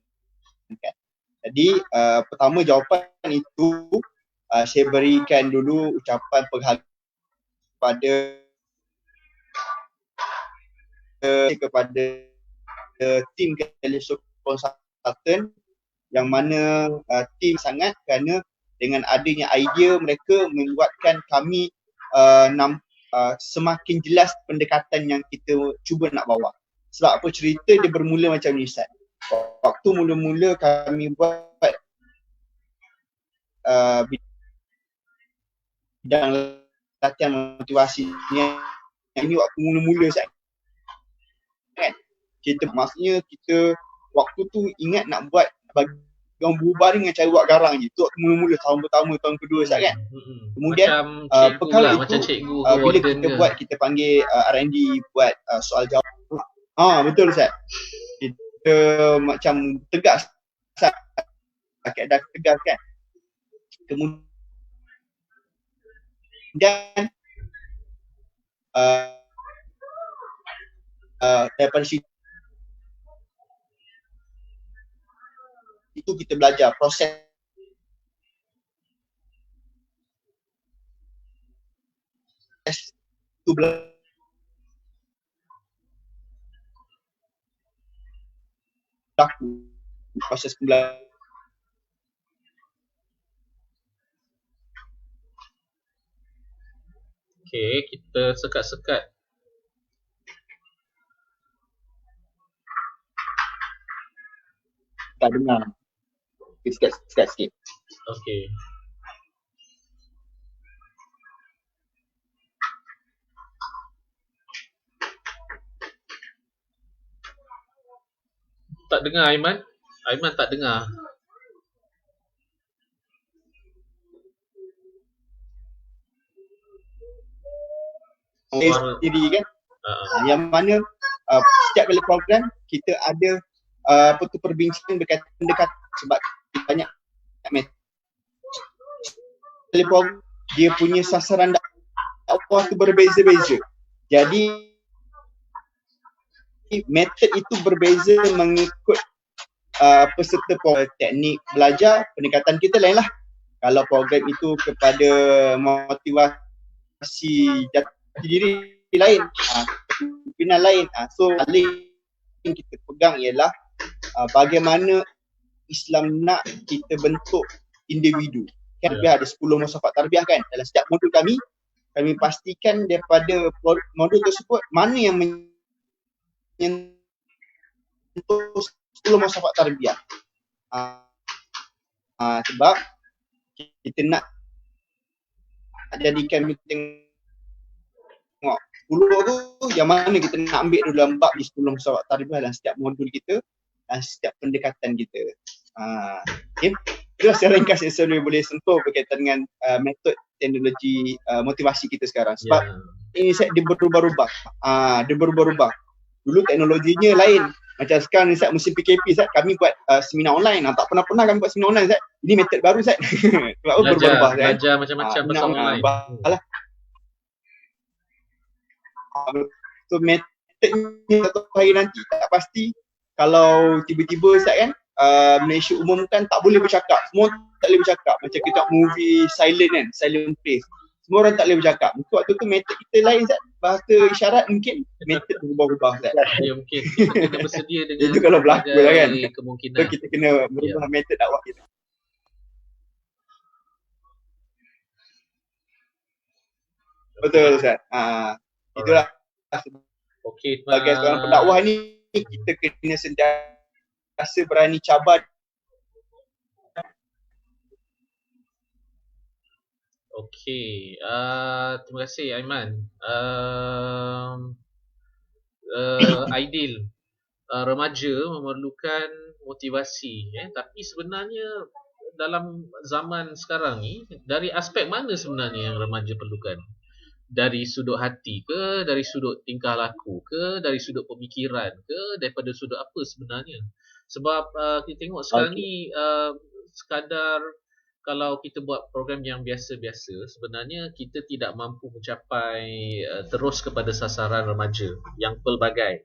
Jadi pertama jawapan itu saya berikan dulu ucapan penghargaan kepada tim Calypso Consultant yang mana tim sangat kerana dengan adanya idea mereka membuatkan kami semakin jelas pendekatan yang kita cuba nak bawa. Sebab apa cerita dia bermula macam ni Ustaz. Waktu mula-mula kami buat bidang latihan motivasi ni, ini waktu mula-mula Ustaz. Kan? Maksudnya kita waktu tu ingat nak buat bagi orang berubah dengan cara buat garang je. Tu waktu mula-mula tahun pertama, tahun kedua Ustaz kan. Kemudian perkara itu bila kita buat, kita panggil R&D buat soal jawab. Betul Ustaz. Kita macam tegas Ustaz. Kaedah tegas kan. Kemudian daripada situ itu kita belajar proses itu berlaku proses pembelajaran. Okey, kita sekat-sekat. Tak dengar. Sekat sikit. Okey. Tak dengar Aiman? Aiman tak dengar. Sendiri kan. Yang mana setiap kali program kita ada perbincangan berkaitan dekat sebab banyak program dia punya sasaran dakwah tu berbeza-beza. Jadi metod itu berbeza mengikut peserta teknik belajar, pendekatan kita lain lah. Kalau program itu kepada motivasi jati diri lain, kepimpinan lain. So paling yang kita pegang ialah bagaimana Islam nak kita bentuk individu. Kan ada 10 musafat tarbiyah kan. Dalam setiap modul kami pastikan daripada modul tersebut mana yang menyentuh 10 musafat tarbiyah. Sebab kita nak jadikan meeting 10 tu yang mana kita nak ambil dulu dalam bab di 10 musafat tarbiyah dalam setiap modul kita dan setiap pendekatan kita. Okay. Itu secara ringkas yang saya boleh sentuh berkaitan dengan metod teknologi motivasi kita sekarang. Sebab ini dia berubah-ubah. Dia berubah-ubah. Dulu teknologinya lain. Macam sekarang ni Ustaz, musim PKP Ustaz, kami buat seminar online. Tak pernah kami buat seminar online Ustaz. Ini metod baru Ustaz. Sebab berubah-ubah. Belajar macam-macam pasal online. So metodnya satu hari nanti tak pasti. Kalau tiba-tiba Ustaz kan, Malaysia umumkan tak boleh bercakap. Semua tak boleh bercakap. Macam kita movie silent kan, silent place. Semua orang tak boleh bercakap. Mungkin waktu tu metod kita lain Ustaz. Bahasa isyarat mungkin metod berubah-ubah Ustaz. Ya mungkin kita kena bersedia dengan itu kalau berlaku lah kan. Kemungkinan. So kita kena berubah metod dakwah kita. Betul Ustaz. Itulah Okey, sebagai seorang pendakwah ni kita kena sentiasa berani cabar. okey. Terima kasih Aiman. Aidil, remaja memerlukan motivasi, tapi sebenarnya dalam zaman sekarang ni, dari aspek mana sebenarnya yang remaja perlukan? Dari sudut hati ke, dari sudut tingkah laku ke, dari sudut pemikiran ke, daripada sudut apa sebenarnya? Sebab kita tengok sekarang ni sekadar kalau kita buat program yang biasa-biasa, sebenarnya kita tidak mampu mencapai terus kepada sasaran remaja yang pelbagai.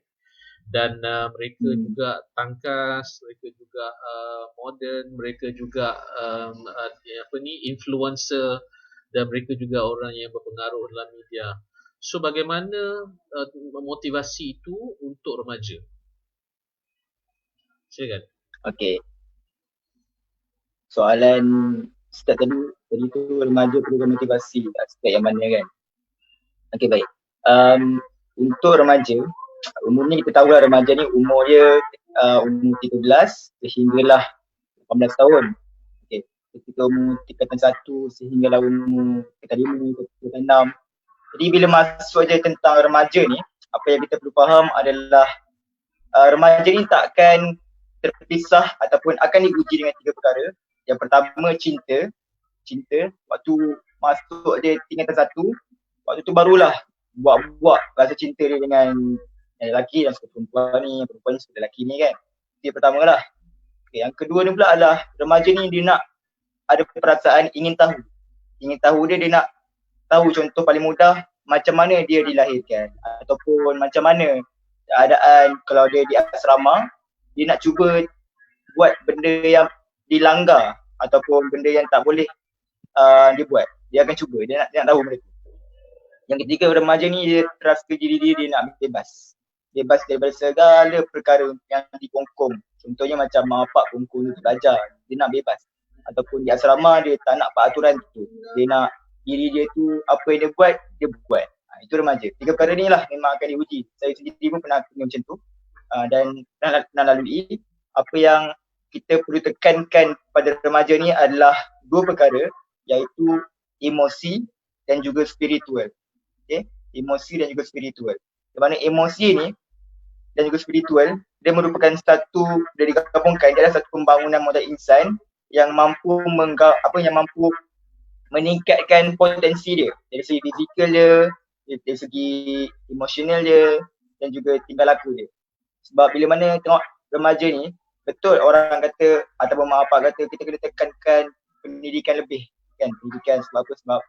Dan mereka juga tangkas, mereka juga moden, mereka juga influencer, dan mereka juga orang yang berpengaruh dalam media. So bagaimana motivasi itu untuk remaja? Silakan. Okey. Soalan start tadi tu remaja perlukan motivasi, aspek yang mana kan? Okey, baik. Untuk remaja, umumnya kita tahu lah remaja ni umur dia umur 13 sehinggalah 18 tahun. Okey, ketika umur tingkatan 1 sehinggalah umur tingkatan 5, tingkatan 6. Jadi bila masuk je tentang remaja ni, apa yang kita perlu faham adalah remaja ni takkan terpisah ataupun akan diuji dengan 3 perkara. Yang pertama cinta. Waktu masuk dia tingkatan 1, waktu tu barulah buat rasa cinta dia dengan yang lelaki dan suka perempuan ni, yang perempuan suka lelaki ni kan. Itu yang pertama lah. Okay, yang kedua ni pula adalah remaja ni dia nak ada perasaan ingin tahu. Ingin tahu dia nak tahu, contoh paling mudah macam mana dia dilahirkan ataupun macam mana keadaan kalau dia di asrama, dia nak cuba buat benda yang dilanggar ataupun benda yang tak boleh dia buat. Dia akan cuba, dia nak tahu benda tu. Yang ketiga, remaja ni dia terasa diri dia nak bebas. Bebas daripada segala perkara yang dikongkong. Contohnya macam mak bapak kongkong untuk belajar, dia nak bebas. Ataupun di asrama dia tak nak peraturan tu. Dia nak diri dia tu apa yang dia buat, dia buat. Itu remaja. 3 perkara ni lah memang akan diuji. Saya sendiri pun pernah kena macam tu. Dan pernah lalui. Apa yang kita perlu tekankan pada remaja ni adalah 2 perkara, iaitu emosi dan juga spiritual. Okay? Emosi dan juga spiritual. Di mana emosi ni dan juga spiritual, dia merupakan satu, dia digabungkan, dia adalah satu pembangunan modal insan yang mampu meningkatkan potensi dia dari segi fizikal dia, dari segi emosional dia dan juga tingkah laku dia. Sebab bila mana tengok remaja ni, betul orang kata ataupun mak bapak kata kita kena tekankan pendidikan lebih kan. Pendidikan sebab apa? Sebab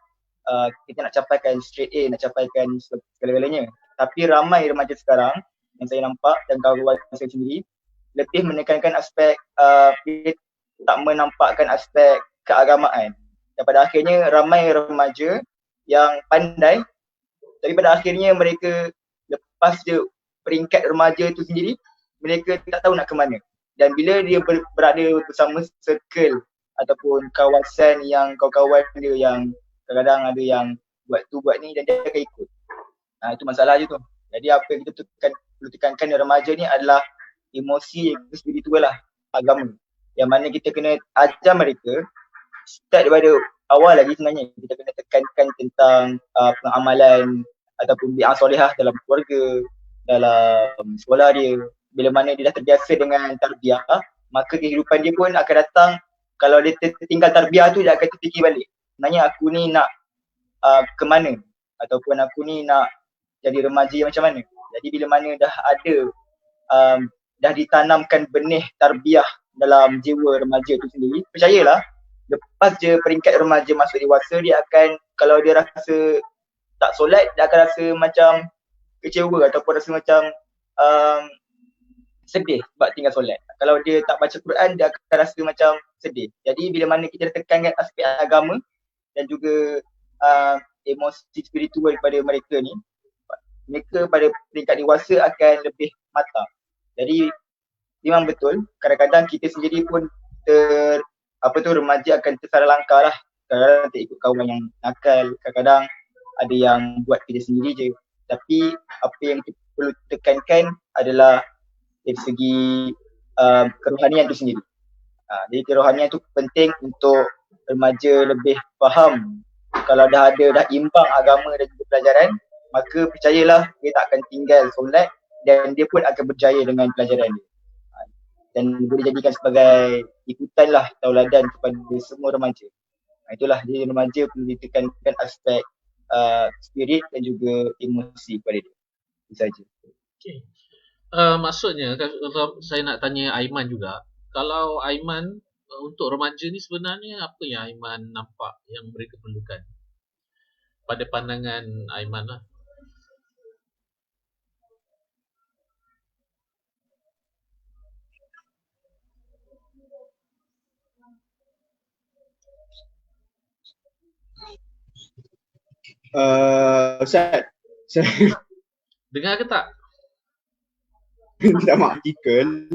kita nak capaikan straight A, nak capaikan segala-galanya. Tapi ramai remaja sekarang yang saya nampak dan kawan-kawan saya sendiri lebih menekankan aspek dia tak menampakkan aspek keagamaan. Dan pada akhirnya ramai remaja yang pandai tapi pada akhirnya mereka lepas je peringkat remaja tu sendiri, mereka tak tahu nak ke mana. Dan bila dia berada bersama circle ataupun kawasan yang kawan-kawan dia yang kadang-kadang ada yang buat tu buat ni dan dia akan ikut. Itu masalah je tu. Jadi apa yang kita perlu tekankan remaja ni adalah emosi yang spiritual lah, agama. Yang mana kita kena ajar mereka start daripada awal lagi sebenarnya. Kita kena tekankan tentang pengamalan ataupun bi'ah solehah dalam keluarga, dalam sekolah dia. Bila mana dia dah terbiasa dengan tarbiyah, maka kehidupan dia pun akan datang. Kalau dia tertinggal tarbiyah tu, dia akan terfikir balik. Sebenarnya aku ni nak ke mana? Ataupun aku ni nak jadi remaja yang macam mana? Jadi bila mana dah ada, dah ditanamkan benih tarbiyah dalam jiwa remaja tu sendiri, percayalah, lepas je peringkat remaja masuk dewasa, dia akan, kalau dia rasa tak solat, dia akan rasa macam kecewa ataupun rasa macam sedih sebab tinggal solat. Kalau dia tak baca Quran, dia akan rasa macam sedih. Jadi bila mana kita tekankan aspek agama dan juga emosi spiritual kepada mereka ni, mereka pada peringkat dewasa akan lebih matang. Jadi memang betul, kadang-kadang kita sendiri pun remaja akan tersalah langkah lah. Kadang-kadang tak ikut kawan yang nakal, kadang-kadang ada yang buat kerja sendiri je. Tapi apa yang kita perlu tekankan adalah dari segi kerohanian tu sendiri. Jadi kerohanian tu penting untuk remaja lebih faham. Kalau dah imbang agama dan juga pelajaran, maka percayalah dia tak akan tinggal solat dan dia pun akan berjaya dengan pelajaran dia. Dan boleh jadikan sebagai ikutan lah, tauladan kepada semua remaja. Itulah, jadi remaja perlu ditekankan aspek spirit dan juga emosi kepada dia. Itu saja. Okay. Maksudnya kalau saya nak tanya Aiman juga, kalau Aiman untuk remaja ni sebenarnya apa yang Aiman nampak yang mereka perlukan pada pandangan Aiman lah? Ustaz, saya Dengar ke tak? minta maaf artikel.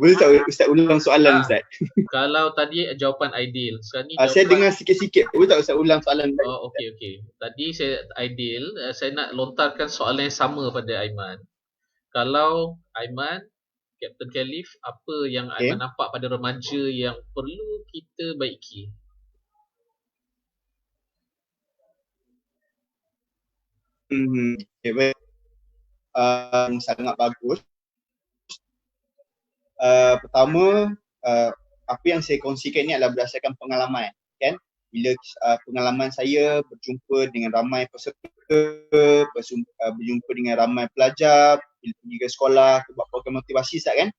Boleh tak Ustaz ulang soalan Ustaz? Kalau tadi jawapan ideal, sekarang ni Saya dengar sikit-sikit. Boleh tak Ustaz ulang soalan? Oh, okey. Tadi saya ideal, saya nak lontarkan soalan yang sama pada Aiman. Kalau Aiman, Captain Khalif, apa yang Aiman nampak pada remaja yang perlu kita baiki? Okay, baik. Sangat bagus. Pertama, apa yang saya kongsikan ni adalah berdasarkan pengalaman, kan? Bila pengalaman saya berjumpa dengan ramai peserta, berjumpa dengan ramai pelajar, bila pergi ke sekolah, buat program motivasi Ustaz, kan?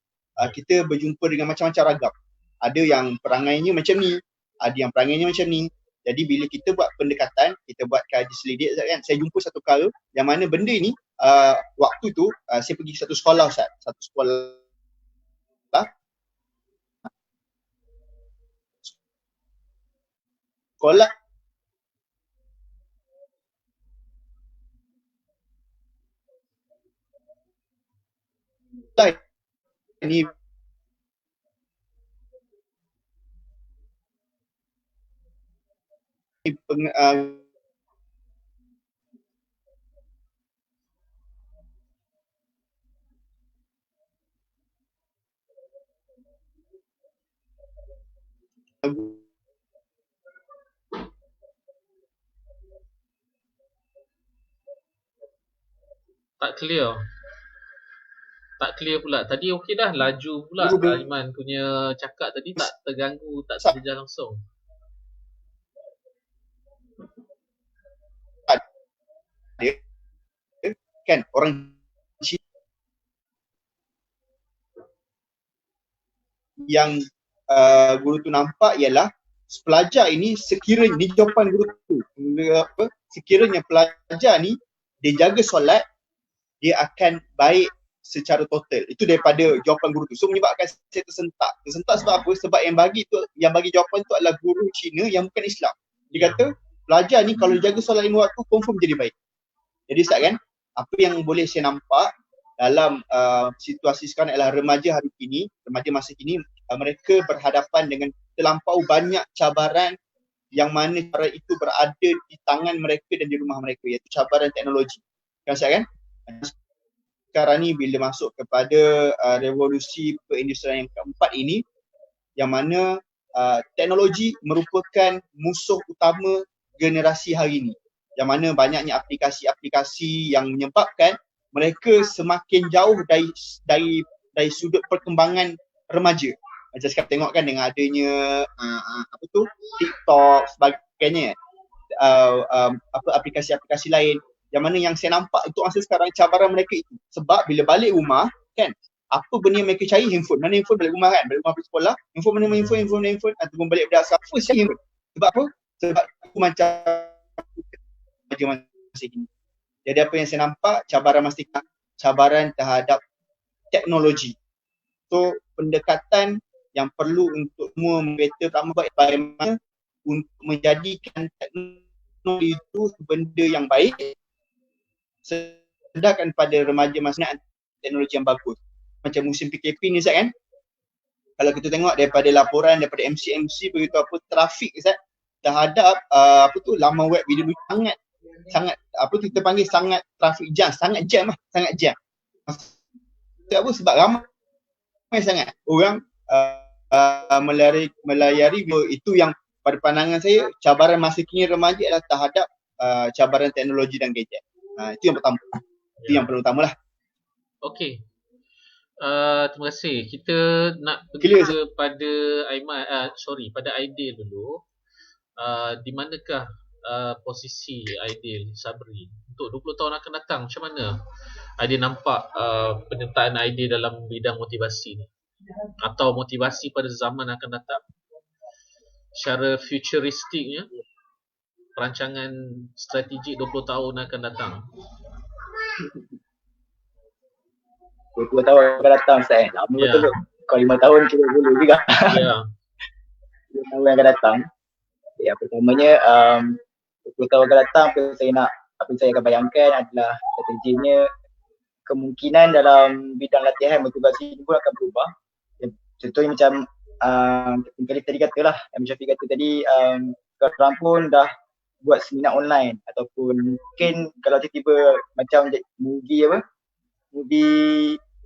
Kita berjumpa dengan macam-macam ragam. Ada yang perangainya macam ni, ada yang perangainya macam ni. Jadi bila kita buat pendekatan, kita buat kaji selidik Ustaz, kan? Saya jumpa satu kali yang mana benda ni waktu tu saya pergi satu sekolah Ustaz, satu sekolah ni Tak clear. Tak clear pula. Tadi okey dah, laju pula Aiman punya cakap tadi, tak terganggu, tak terjejas langsung. Kan orang yang guru tu nampak ialah pelajar ini sekiranya, ni jawapan guru tu, sekiranya pelajar ni dia jaga solat, dia akan baik secara total. Itu daripada jawapan guru tu. So menyebabkan saya tersentak. Tersentak sebab apa? Sebab yang bagi jawapan tu adalah guru Cina yang bukan Islam. Dia kata pelajar ni kalau jaga solat 5 waktu confirm jadi baik. Jadi Ustaz, kan, apa yang boleh saya nampak dalam situasi sekarang adalah remaja hari ini, remaja masa kini, mereka berhadapan dengan terlampau banyak cabaran yang mana cara itu berada di tangan mereka dan di rumah mereka, iaitu cabaran teknologi. Kan Ustaz, kan? Sekarang ni bila masuk kepada revolusi perindustrian yang keempat ini, yang mana teknologi merupakan musuh utama generasi hari ini, yang mana banyaknya aplikasi-aplikasi yang menyebabkan mereka semakin jauh dari sudut perkembangan remaja. Macam sekarang tengok kan dengan adanya TikTok sebagainya, aplikasi-aplikasi lain, yang mana yang saya nampak untuk masa sekarang cabaran mereka itu. Sebab bila balik rumah, kan, apa benda yang mereka cari? Handphone. Mana handphone balik rumah, kan? Balik rumah pergi sekolah, handphone mana handphone, ataupun balik dari asal, first cari handphone. Sebab apa? Sebab aku macam masa ini. Jadi apa yang saya nampak, cabaran terhadap teknologi. So pendekatan yang perlu untuk semua mereka pertama bagaimana untuk menjadikan teknologi itu benda yang baik, sedangkan pada remaja masa teknologi yang bagus. Macam musim PKP ni Ustaz, kan, kalau kita tengok daripada laporan daripada MC begitu apa trafik Ustaz terhadap laman web video sangat sangat apa kita panggil sangat traffic jam, sangat jam. Maksudnya apa? Sebab ramai sangat orang melayari itu yang pada pandangan saya cabaran masa kini remaja adalah terhadap cabaran teknologi dan gadget. Itu yang pertama. Itu yang paling utama lah. Okey. Terima kasih. Kita nak pergi Clear. kepada Aiman, pada Aidil dulu. Di manakah posisi Aidil Sabri untuk 20 tahun akan datang? Macam mana Aidil nampak penyertaan Aidil dalam bidang motivasi ni? Atau motivasi pada zaman akan datang? Secara futuristiknya, perancangan strategik 20 tahun akan datang. 20 tahun akan datang Ustaz. Lama Ya. betul. Kalau 5 tahun kita boleh juga. Ya. 20 tahun yang akan datang. Ya, pertamanya 20 tahun akan datang apa yang saya akan bayangkan adalah strateginya kemungkinan dalam bidang latihan motivasi ini pun akan berubah. Contohnya macam tadi katalah, macam Syafiq kata tadi, sekarang pun dah buat seminar online ataupun mungkin kalau tiba-tiba macam movie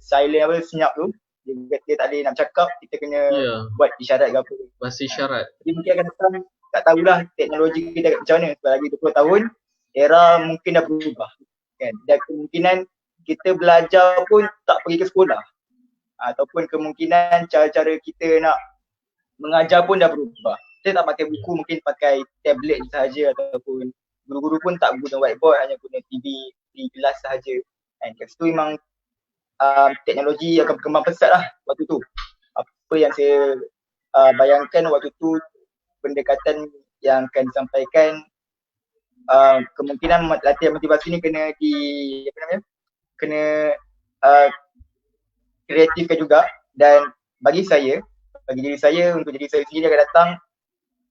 silent senyap tu, dia tak boleh nak cakap, kita kena buat isyarat ke apa. Bahasa isyarat. Jadi mungkin akan datang, tak tahulah teknologi kita macam mana. Sebab lagi 20 tahun, era mungkin dah berubah. Kan? Dan kemungkinan kita belajar pun tak pergi ke sekolah. Ataupun kemungkinan cara-cara kita nak mengajar pun dah berubah. Kita tak pakai buku, mungkin pakai tablet sahaja, ataupun guru-guru pun tak guna whiteboard, hanya guna TV kelas sahaja. Kan? Kat situ memang teknologi akan berkembang pesat lah waktu tu. Apa yang saya bayangkan waktu tu, pendekatan yang akan disampaikan, kemungkinan latihan motivasi ni kena kreatifkan juga. Dan bagi diri saya, untuk diri saya sendiri akan datang,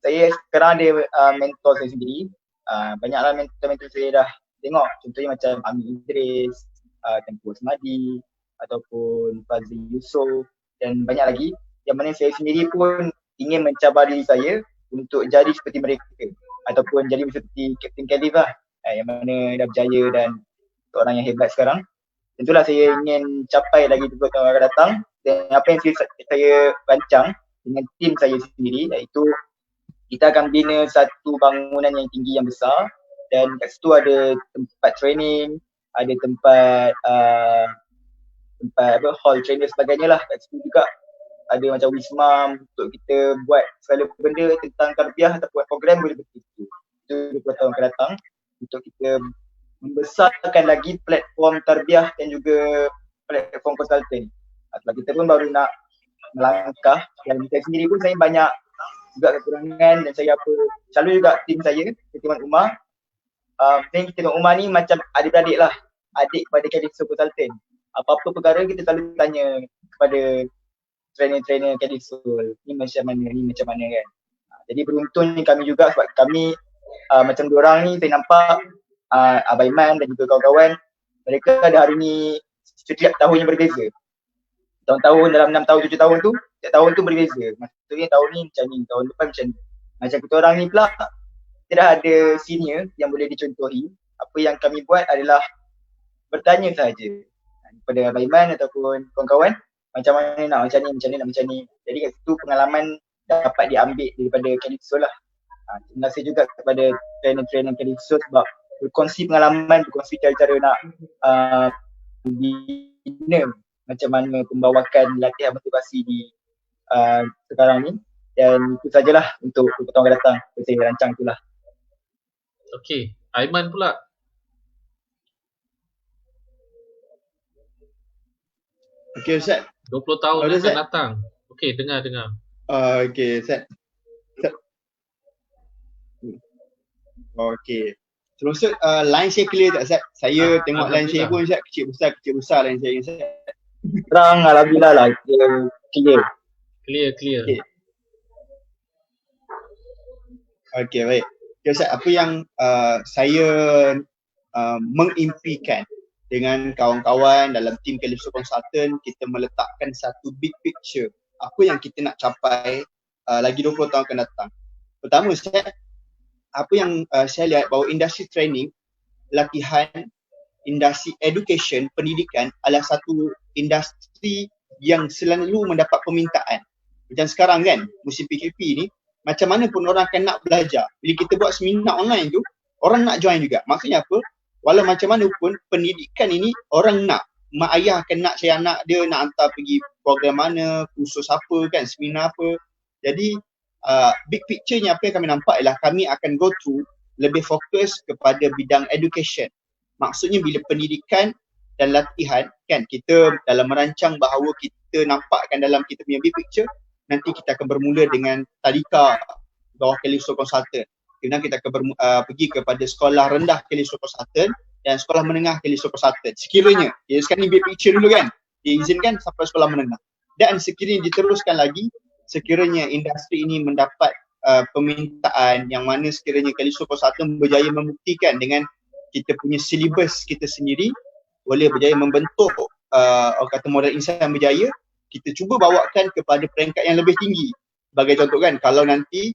saya sekarang ada mentor saya sendiri. Banyaklah mentor-mentor saya dah tengok, contohnya macam Amin Idris, Tengku Asmadi, ataupun Fazli Yusof dan banyak lagi, yang mana saya sendiri pun ingin mencabar diri saya untuk jadi seperti mereka ataupun jadi seperti Captain Calif lah, yang mana dah berjaya dan orang yang hebat sekarang. Tentulah saya ingin capai lagi 20 tahun akan datang, dan apa yang saya rancang dengan tim saya sendiri, iaitu kita akan bina satu bangunan yang tinggi yang besar, dan kat situ ada tempat training, ada tempat hall training dan sebagainya lah. Kat situ juga ada macam wisma untuk kita buat segala benda tentang tarbiyah ataupun program boleh begitu. Itu 20 tahun akan datang untuk kita membesarkan lagi platform tarbiyah dan juga platform konsultan. Sebab kita pun baru nak melangkah, dan saya sendiri pun saya banyak juga kekurangan, dan saya selalu juga tim saya, Teman Umar. Teman Umar ni macam adik-beradik lah, adik kepada Kadif Konsultan. Apa-apa perkara kita selalu tanya kepada trainer-trainer Kadif Sul, ni macam mana kan. Jadi beruntung kami juga, sebab kami macam diorang ni saya nampak, Abang Iman dan juga kawan-kawan, mereka ada hari ni setiap tahun yang berbeza. Tahun-tahun dalam 6 tahun, 7 tahun tu, setiap tahun tu berbeza. Maksudnya tahun ni macam ni, tahun depan macam ni. Macam kita orang ni pula, tidak ada senior yang boleh dicontohi. Apa yang kami buat adalah bertanya sahaja kepada Abang Iman ataupun kawan-kawan, macam mana nak macam ni. Jadi kat situ pengalaman dapat diambil daripada Kadif Sul lah. Terima kasih juga kepada trainer-trainer Kadif Sul sebab berkongsi pengalaman, berkongsi cara-cara nak bina macam mana pembawakan latihan motivasi di sekarang ni. Dan itu sajalah untuk tahun akan datang, saya rancang itulah. Okey, Aiman pula. Okey Ustaz. 20 tahun Ada, akan Ustaz? datang. Okey, dengar. Okey Ustaz. Okey. Terus line saya clear tak Ustaz? Saya tengok line saya pun Ustaz, kecil besar line saya Ustaz. Terang alhamdulillah lah, dia clear. Clear. Okey. Okey, baik. Okay, Ustaz, apa yang saya mengimpikan dengan kawan-kawan dalam tim Calypso Consultant, kita meletakkan satu big picture apa yang kita nak capai lagi 20 tahun akan datang. Pertama Ustaz, apa yang saya lihat bahawa industri training latihan industri education, pendidikan adalah satu industri yang selalu mendapat permintaan. Macam sekarang kan, musim PKP ni, macam mana pun orang akan nak belajar. Bila kita buat seminar online tu, orang nak join juga. Maksudnya apa? Walau macam mana pun, pendidikan ini orang nak. Mak ayah akan nak cari anak dia, nak hantar pergi program mana, kursus apa kan, seminar apa. Jadi, big picture-nya apa yang kami nampak ialah kami akan go through lebih fokus kepada bidang education. Maksudnya bila pendidikan dan latihan kan, kita dalam merancang bahawa kita nampakkan dalam kita punya big picture, nanti kita akan bermula dengan tadika bawah Calypso Consultant. Kemudian kita akan pergi kepada sekolah rendah Calypso Consultant dan sekolah menengah Calypso Consultant. Sekiranya, sekarang ni big picture dulu kan, diizinkan sampai sekolah menengah. Dan sekiranya diteruskan lagi, sekiranya industri ini mendapat permintaan yang mana sekiranya Calypso Consultant berjaya membuktikan dengan kita punya silibus kita sendiri boleh berjaya membentuk orang kata model insan yang berjaya, kita cuba bawakan kepada peringkat yang lebih tinggi. Sebagai contoh kan, kalau nanti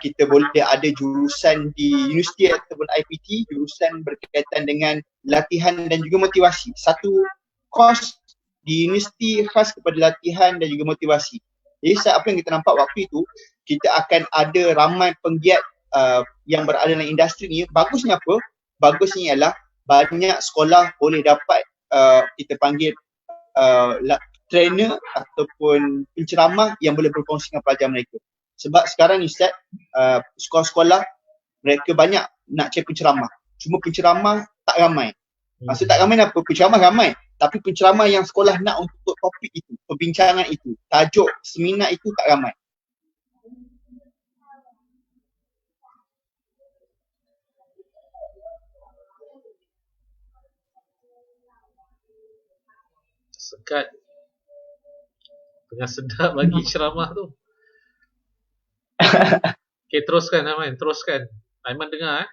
kita boleh ada jurusan di universiti ataupun IPT, jurusan berkaitan dengan latihan dan juga motivasi. Satu course di universiti khas kepada latihan dan juga motivasi. Jadi apa yang kita nampak waktu itu, kita akan ada ramai penggiat yang berada dalam industri ni. Bagusnya apa? Bagusnya ialah banyak sekolah boleh dapat kita panggil trainer ataupun penceramah yang boleh berkongsi dengan pelajar mereka. Sebab sekarang ni Ustaz, sekolah-sekolah mereka banyak nak cari penceramah. Cuma penceramah tak ramai. Maksud tak ramai apa? Penceramah ramai. Tapi penceramah yang sekolah nak untuk topik itu, perbincangan itu, tajuk seminar itu tak ramai. Sekat. Tengah sedap bagi ceramah tu. Okay, teruskan Aiman, teruskan. Aiman dengar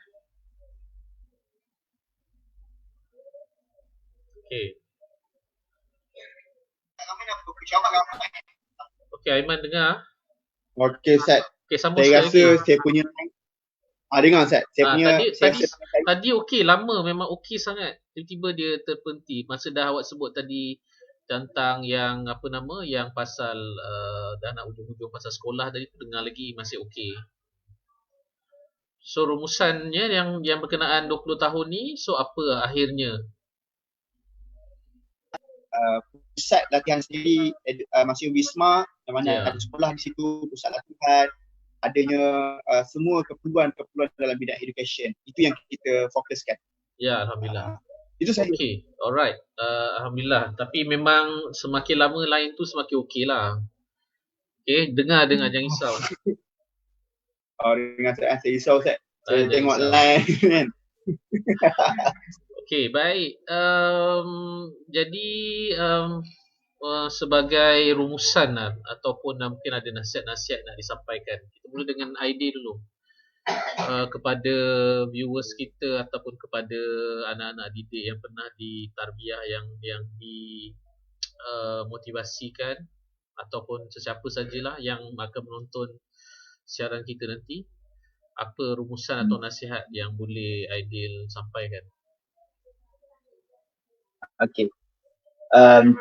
Okay. Okay, Aiman dengar. Okey Ustaz. Okay, sambung Saya sekali rasa lagi. saya punya dengar Ustaz. Saya punya Tadi okey, lama memang okey sangat. Tiba-tiba dia terhenti. Masa dah awak sebut tadi tentang yang apa nama, yang pasal dah nak ujung-ujung pasal sekolah tadi, dengar lagi masih okey. So rumusannya yang berkenaan 20 tahun ni, so apa akhirnya? Pusat latihan sendiri masih Wisma, yang mana ada sekolah di situ, pusat latihan, adanya semua keperluan dalam bidang education. Itu yang kita fokuskan. Ya, Alhamdulillah. Itu saja. Okay, alright. Alhamdulillah. Tapi memang semakin lama lain tu semakin okey lah. Okay, dengar jangan risau. Dengan saya risau Ustaz. Saya tengok risau. live kan. Okey, baik. Jadi sebagai rumusan ataupun mungkin ada nasihat-nasihat nak disampaikan. Kita mula dengan idea dulu. Kepada viewers kita ataupun kepada anak-anak didik yang pernah ditarbiyah, yang dimotivasikan ataupun sesiapa sajalah yang akan menonton siaran kita nanti, apa rumusan atau nasihat yang boleh Aidil sampaikan? Okey.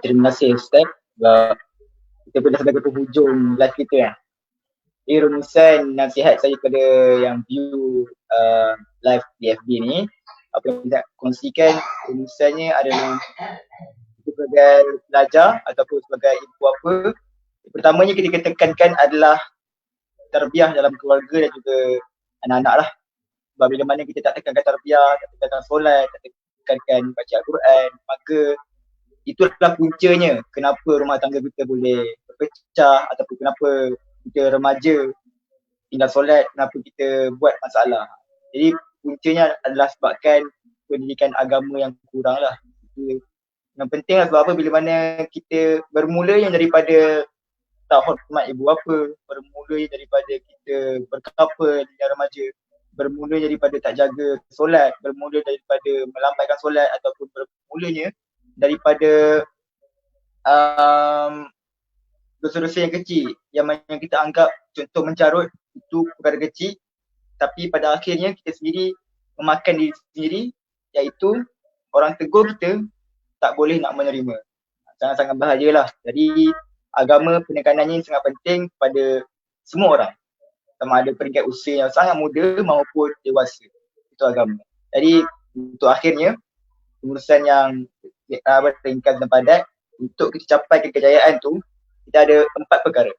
Terima kasih Ustaz. Kita pun dah sebagai penghujung live kita ya. Jadi rumusan nasihat saya kepada yang view live di FB ni, apa yang kita kongsikan rumusannya adalah sebagai pelajar ataupun sebagai ibu bapa, pertamanya kita tekankan adalah tarbiyah dalam keluarga dan juga anak-anak lah. Sebab bila mana kita tak tekankan tarbiyah, tak tekankan solat, tak tekankan baca Al-Quran, maka itulah puncanya kenapa rumah tangga kita boleh berpecah ataupun kenapa kita remaja tinggal solat, kenapa kita buat masalah. Jadi puncanya adalah sebabkan pendidikan agama yang kurang lah. Yang penting lah sebab apa, bila mana kita bermula yang daripada tak hormat ibu bapa, bermula daripada kita berkapal dengan remaja, bermula daripada tak jaga solat, bermula daripada melambatkan solat ataupun bermulanya daripada dosa-dosa yang kecil yang mana kita anggap contoh mencarut itu perkara kecil, tapi pada akhirnya kita sendiri memakan diri sendiri iaitu orang tegur kita tak boleh nak menerima. Sangat-sangat bahayalah. Jadi agama penekanannya sangat penting kepada semua orang, sama ada peringkat usia yang sangat muda maupun dewasa. Itu agama. Jadi untuk akhirnya urusan yang ringkas dan padat, untuk kita capai kejayaan tu kita ada 4 perkara.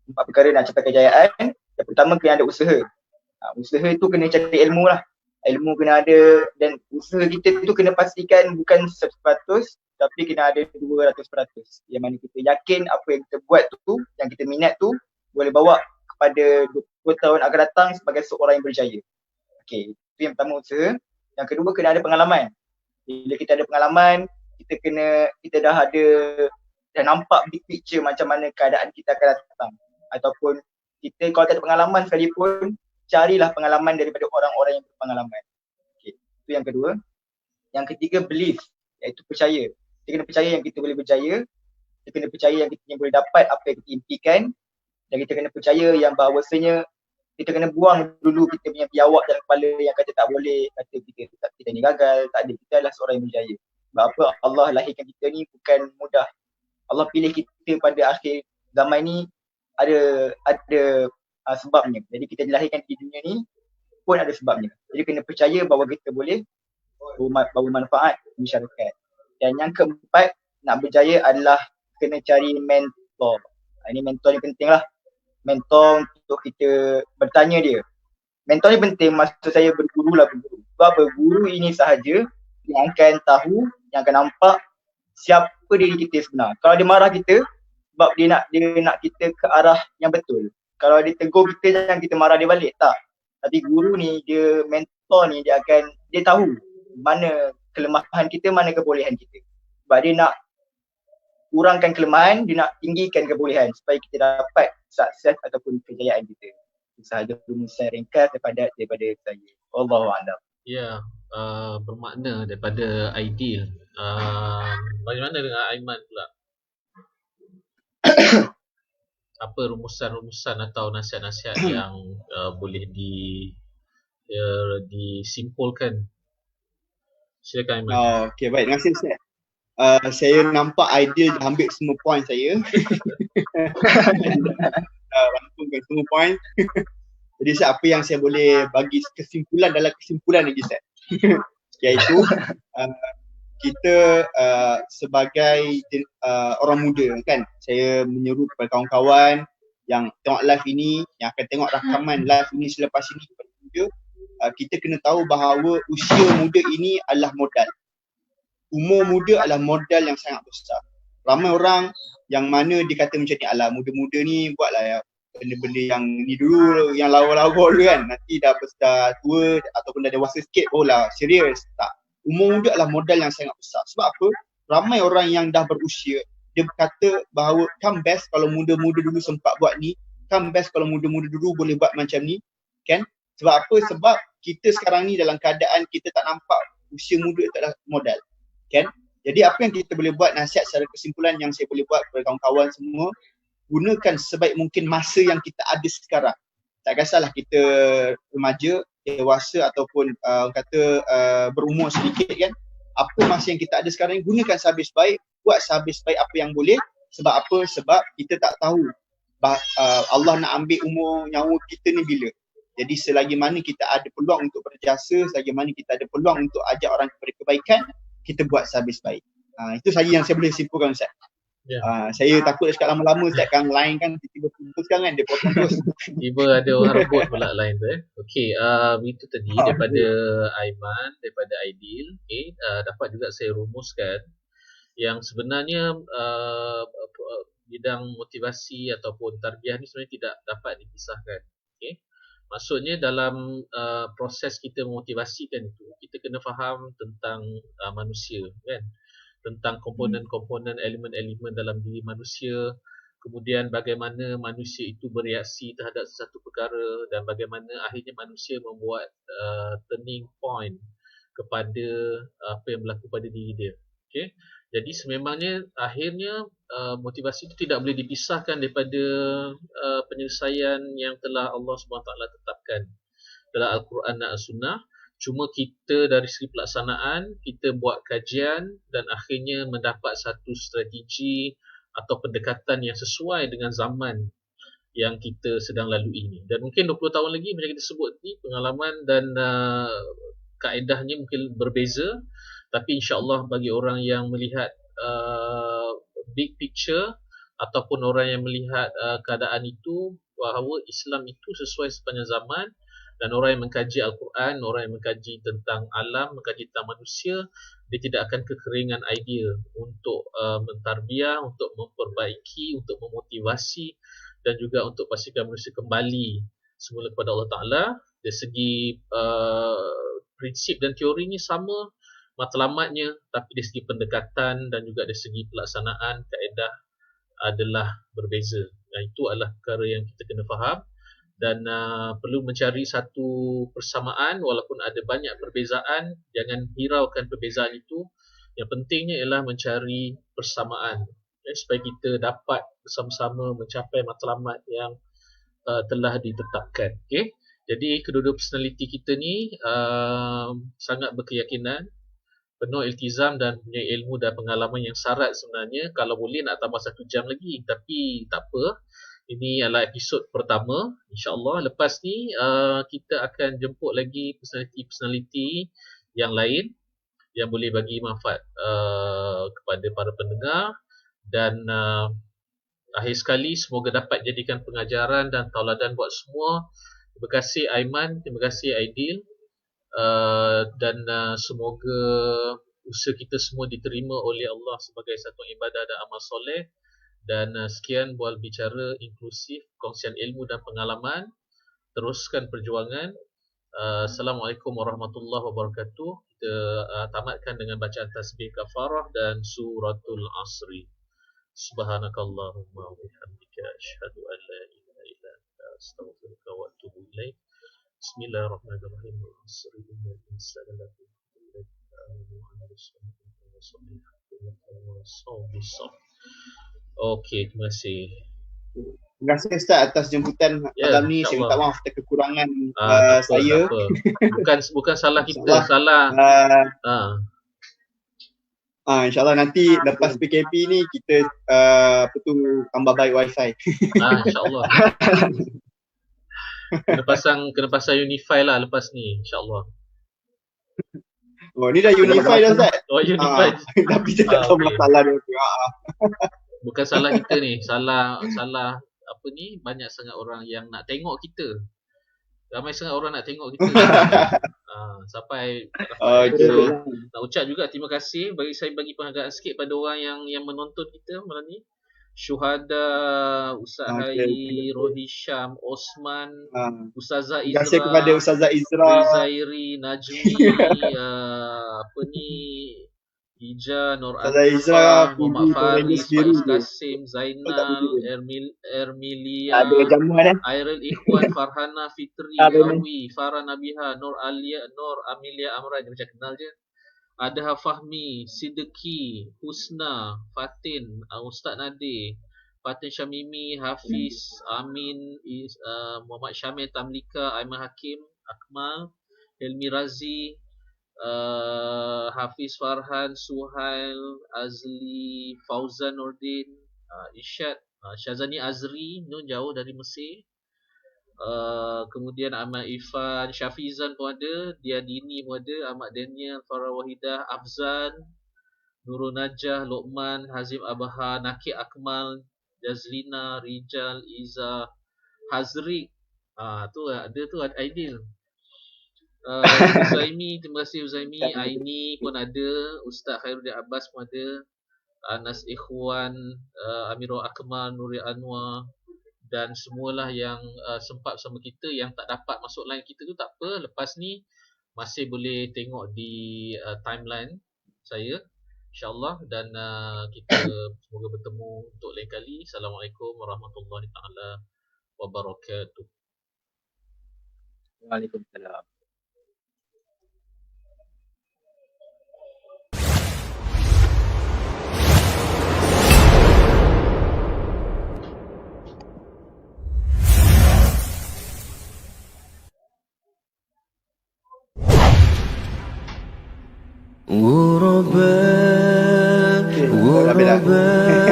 4 perkara nak capai kejayaan. Yang pertama kena ada usaha. Usaha tu kena cari ilmu lah. Ilmu kena ada, dan usaha kita tu kena pastikan bukan 100% tapi kena ada 200%. Yang mana kita yakin apa yang kita buat tu, yang kita minat tu boleh bawa kepada 20 tahun akan datang sebagai seorang yang berjaya. Okey, itu yang pertama, usaha. Yang kedua kena ada pengalaman. Bila kita ada pengalaman, kita dah nampak big picture macam mana keadaan kita akan datang. Ataupun kita kalau tak ada pengalaman sekalipun, carilah pengalaman daripada orang-orang yang berpengalaman. Okay. Itu yang kedua. Yang ketiga, belief, iaitu percaya. Kita kena percaya yang kita boleh berjaya. Kita kena percaya yang kita boleh dapat apa yang kita impikan. Dan kita kena percaya yang bahawasanya kita kena buang dulu kita punya biawak dalam kepala yang kata tak boleh, kata kita ni gagal. Tak ada, kita adalah seorang yang berjaya. Sebab apa? Allah lahirkan kita ni bukan mudah. Allah pilih kita pada akhir zaman ni ada sebabnya. Jadi kita dilahirkan di dunia ni pun ada sebabnya. Jadi kena percaya bahawa kita boleh bawa manfaat masyarakat. Dan yang keempat, nak berjaya adalah kena cari mentor. Ini mentor ni penting lah. Mentor untuk kita bertanya dia. Mentor ni penting, maksud saya berguru lah, berguru. Sebab apa? Guru ini sahaja yang akan tahu, yang akan nampak siapa diri kita sebenar. Kalau dia marah kita sebab dia nak kita ke arah yang betul. Kalau dia tegur kita, jangan kita marah dia balik, tak. Tapi guru ni, mentor ni, dia tahu mana kelemahan kita, mana kebolehan kita. Sebab dia nak kurangkan kelemahan, dia nak tinggikan kebolehan supaya kita dapat sukses ataupun kejayaan kita. Itu sahaja rumusan ringkas daripada saya. Wallahu a'lam. Ya, bermakna daripada Aidil. Bagaimana dengan Aiman pula? Apa rumusan-rumusan atau nasihat-nasihat yang boleh disimpulkan? Silakan Aiman. Okey, baik. Terima kasih Ustaz. Saya nampak Aidil dah ambil semua point saya. Rangkumkan semua point. Jadi Ustaz, apa yang saya boleh bagi kesimpulan dalam kesimpulan lagi Ustaz. Iaitu kita sebagai orang muda kan, saya menyeru kepada kawan-kawan yang tengok live ini, yang akan tengok rakaman live ini selepas ini, kepada muda, kita kena tahu bahawa usia muda ini adalah modal. Umur muda adalah modal yang sangat besar. Ramai orang yang mana dia kata macam ni, alah muda-muda ni buatlah ya benda-benda yang ni dulu, yang lawa-lawa dulu kan, nanti dah tua ataupun dah dewasa sikit barulah serius. Tak. Umur muda adalah modal yang sangat besar. Sebab apa? Ramai orang yang dah berusia, dia berkata bahawa come best kalau muda-muda dulu sempat buat ni, come best kalau muda-muda dulu boleh buat macam ni, kan? Sebab apa? Sebab kita sekarang ni dalam keadaan kita tak nampak usia muda tak ada modal, kan? Jadi apa yang kita boleh buat, nasihat secara kesimpulan yang saya boleh buat kepada kawan-kawan semua, gunakan sebaik mungkin masa yang kita ada sekarang. Tak kisahlah kita remaja, dewasa ataupun berumur sedikit kan. Apa masa yang kita ada sekarang ni, gunakan sehabis baik, buat sehabis baik apa yang boleh. Sebab apa? Sebab kita tak tahu Allah nak ambil umur nyawa kita ni bila. Jadi selagi mana kita ada peluang untuk berjasa, selagi mana kita ada peluang untuk ajak orang kepada kebaikan, kita buat sehabis baik. Itu saja yang saya boleh simpulkan Ustaz. Saya takut cakap lama-lama Ustaz, kan lain kan tiba-tiba putuskan kan, dia potong terus. Tiba ada orang rebut pula lain tu Okey, itu tadi daripada Aiman, daripada Aidil. Okey, dapat juga saya rumuskan yang sebenarnya bidang motivasi ataupun tarbiyah ni sebenarnya tidak dapat dipisahkan. Okey. Maksudnya dalam proses kita memotivasikan itu, kita kena faham tentang manusia kan, tentang komponen-komponen, elemen-elemen dalam diri manusia, kemudian bagaimana manusia itu bereaksi terhadap sesuatu perkara, dan bagaimana akhirnya manusia membuat turning point kepada apa yang berlaku pada diri dia. Okay? Jadi sememangnya akhirnya motivasi itu tidak boleh dipisahkan daripada penyelesaian yang telah Allah SWT tetapkan dalam Al-Quran dan As-Sunnah. Cuma kita dari segi pelaksanaan, kita buat kajian dan akhirnya mendapat satu strategi atau pendekatan yang sesuai dengan zaman yang kita sedang lalui ini. Dan mungkin 20 tahun lagi macam kita sebut ni, pengalaman dan kaedahnya mungkin berbeza, tapi insya-Allah bagi orang yang melihat big picture ataupun orang yang melihat keadaan itu, bahawa Islam itu sesuai sepanjang zaman, dan orang yang mengkaji Al-Quran, orang yang mengkaji tentang alam, mengkaji tentang manusia, dia tidak akan kekeringan idea untuk mentarbiah, untuk memperbaiki, untuk memotivasi dan juga untuk pastikan manusia kembali semula kepada Allah Ta'ala. Dari segi prinsip dan teorinya sama, matlamatnya, tapi dari segi pendekatan dan juga dari segi pelaksanaan, kaedah adalah berbeza. Dan itu adalah perkara yang kita kena faham. Dan perlu mencari satu persamaan walaupun ada banyak perbezaan. Jangan hiraukan perbezaan itu. Yang pentingnya ialah mencari persamaan, supaya kita dapat bersama-sama mencapai matlamat yang telah ditetapkan. Okay? Jadi kedua-dua personality kita ni sangat berkeyakinan, penuh iltizam dan punya ilmu dan pengalaman yang syarat sebenarnya. Kalau boleh nak tambah 1 jam lagi, tapi tak apa. Ini adalah episod pertama. InsyaAllah lepas ni kita akan jemput lagi personality yang lain yang boleh bagi manfaat kepada para pendengar. Dan akhir sekali, semoga dapat jadikan pengajaran dan tauladan buat semua. Terima kasih Aiman, terima kasih Aidil. Dan semoga usaha kita semua diterima oleh Allah sebagai satu ibadah dan amal soleh. Dan sekian bual bicara inklusif, kongsian ilmu dan pengalaman. Teruskan perjuangan. Assalamualaikum warahmatullahi wabarakatuh. Kita tamatkan dengan bacaan tasbih kafarah dan suratul asri. Subhanakallahumma wa bihamdika asyhadu an la ilaha illa anta astaghfiruka wa atubu ilaik. Bismillahirrahmanirrahim. Asri innal insana lafi khusr. Okey, terima kasih. Terima kasih Ustaz atas jemputan malam ni. Saya minta maaf atas kekurangan saya. Bukan salah kita, salah. InsyaAllah nanti lepas PKP ni kita tambah baik wifi. InsyaAllah. Kena pasang Unify lah lepas ni, insyaAllah. Oh, ni dah Unify dah Ustaz. Oh, Unify. Tapi saya tak tahu masalah dia. Bukan salah kita ni, salah apa ni, banyak sangat orang yang nak tengok kita. Ramai sangat orang nak tengok kita. Sampai nak ucap juga terima kasih. Saya bagi penghargaan sikit pada orang yang menonton kita malam ni. Syuhada, Ustaz Hai, Rohisham, Osman, Ustazah Izra. Terima kasih kepada Ustazah Izra, Zairi, Najmi, apa ni, Ija, Nur Azizah, Muhammad Faris, Faiz Kasim, Zainal, Ermilia, Airil Ikhwan, Farhana, Fitri, Awi, Farah Nabiha, Nur Amelia Amran, macam kenal je. Ada Fahmi, Siddiqi, Husna, Fatin, Ustaz Nadir, Fatin Syamimi, Hafiz, Amin, Muhammad Syamil Tamlika, Aiman Hakim, Akmal, Helmi Razi, Hafiz Farhan, Suhail, Azli, Fauzan Nordin, Isyad, Syazani Azri, Nun jauh dari Mesir. Kemudian Ahmad Irfan, Syafizan pun ada, Diadini pun ada, Ahmad Daniel, Farah Wahidah, Afzan, Nurul Najah, Lokman, Hazim Abaha, Nakib Akmal, Jazlina, Rijal, Iza, Hazri. Tu ada tu, Aidil. Uzaimi, terima kasih Uzaimi. Aini pun ada, Ustaz Khairuddin Abbas pun ada, Anas Ikhwan, Amirul Akmal, Nuri Anwar, dan semualah yang sempat bersama kita. Yang tak dapat masuk line kita tu tak apa, lepas ni masih boleh tengok di timeline saya, insyaAllah. Dan kita semoga bertemu untuk lain kali. Assalamualaikum warahmatullahi taala wabarakatuh. Waalaikumsalam. غرباء Okay, kau dah habis dah. غرباء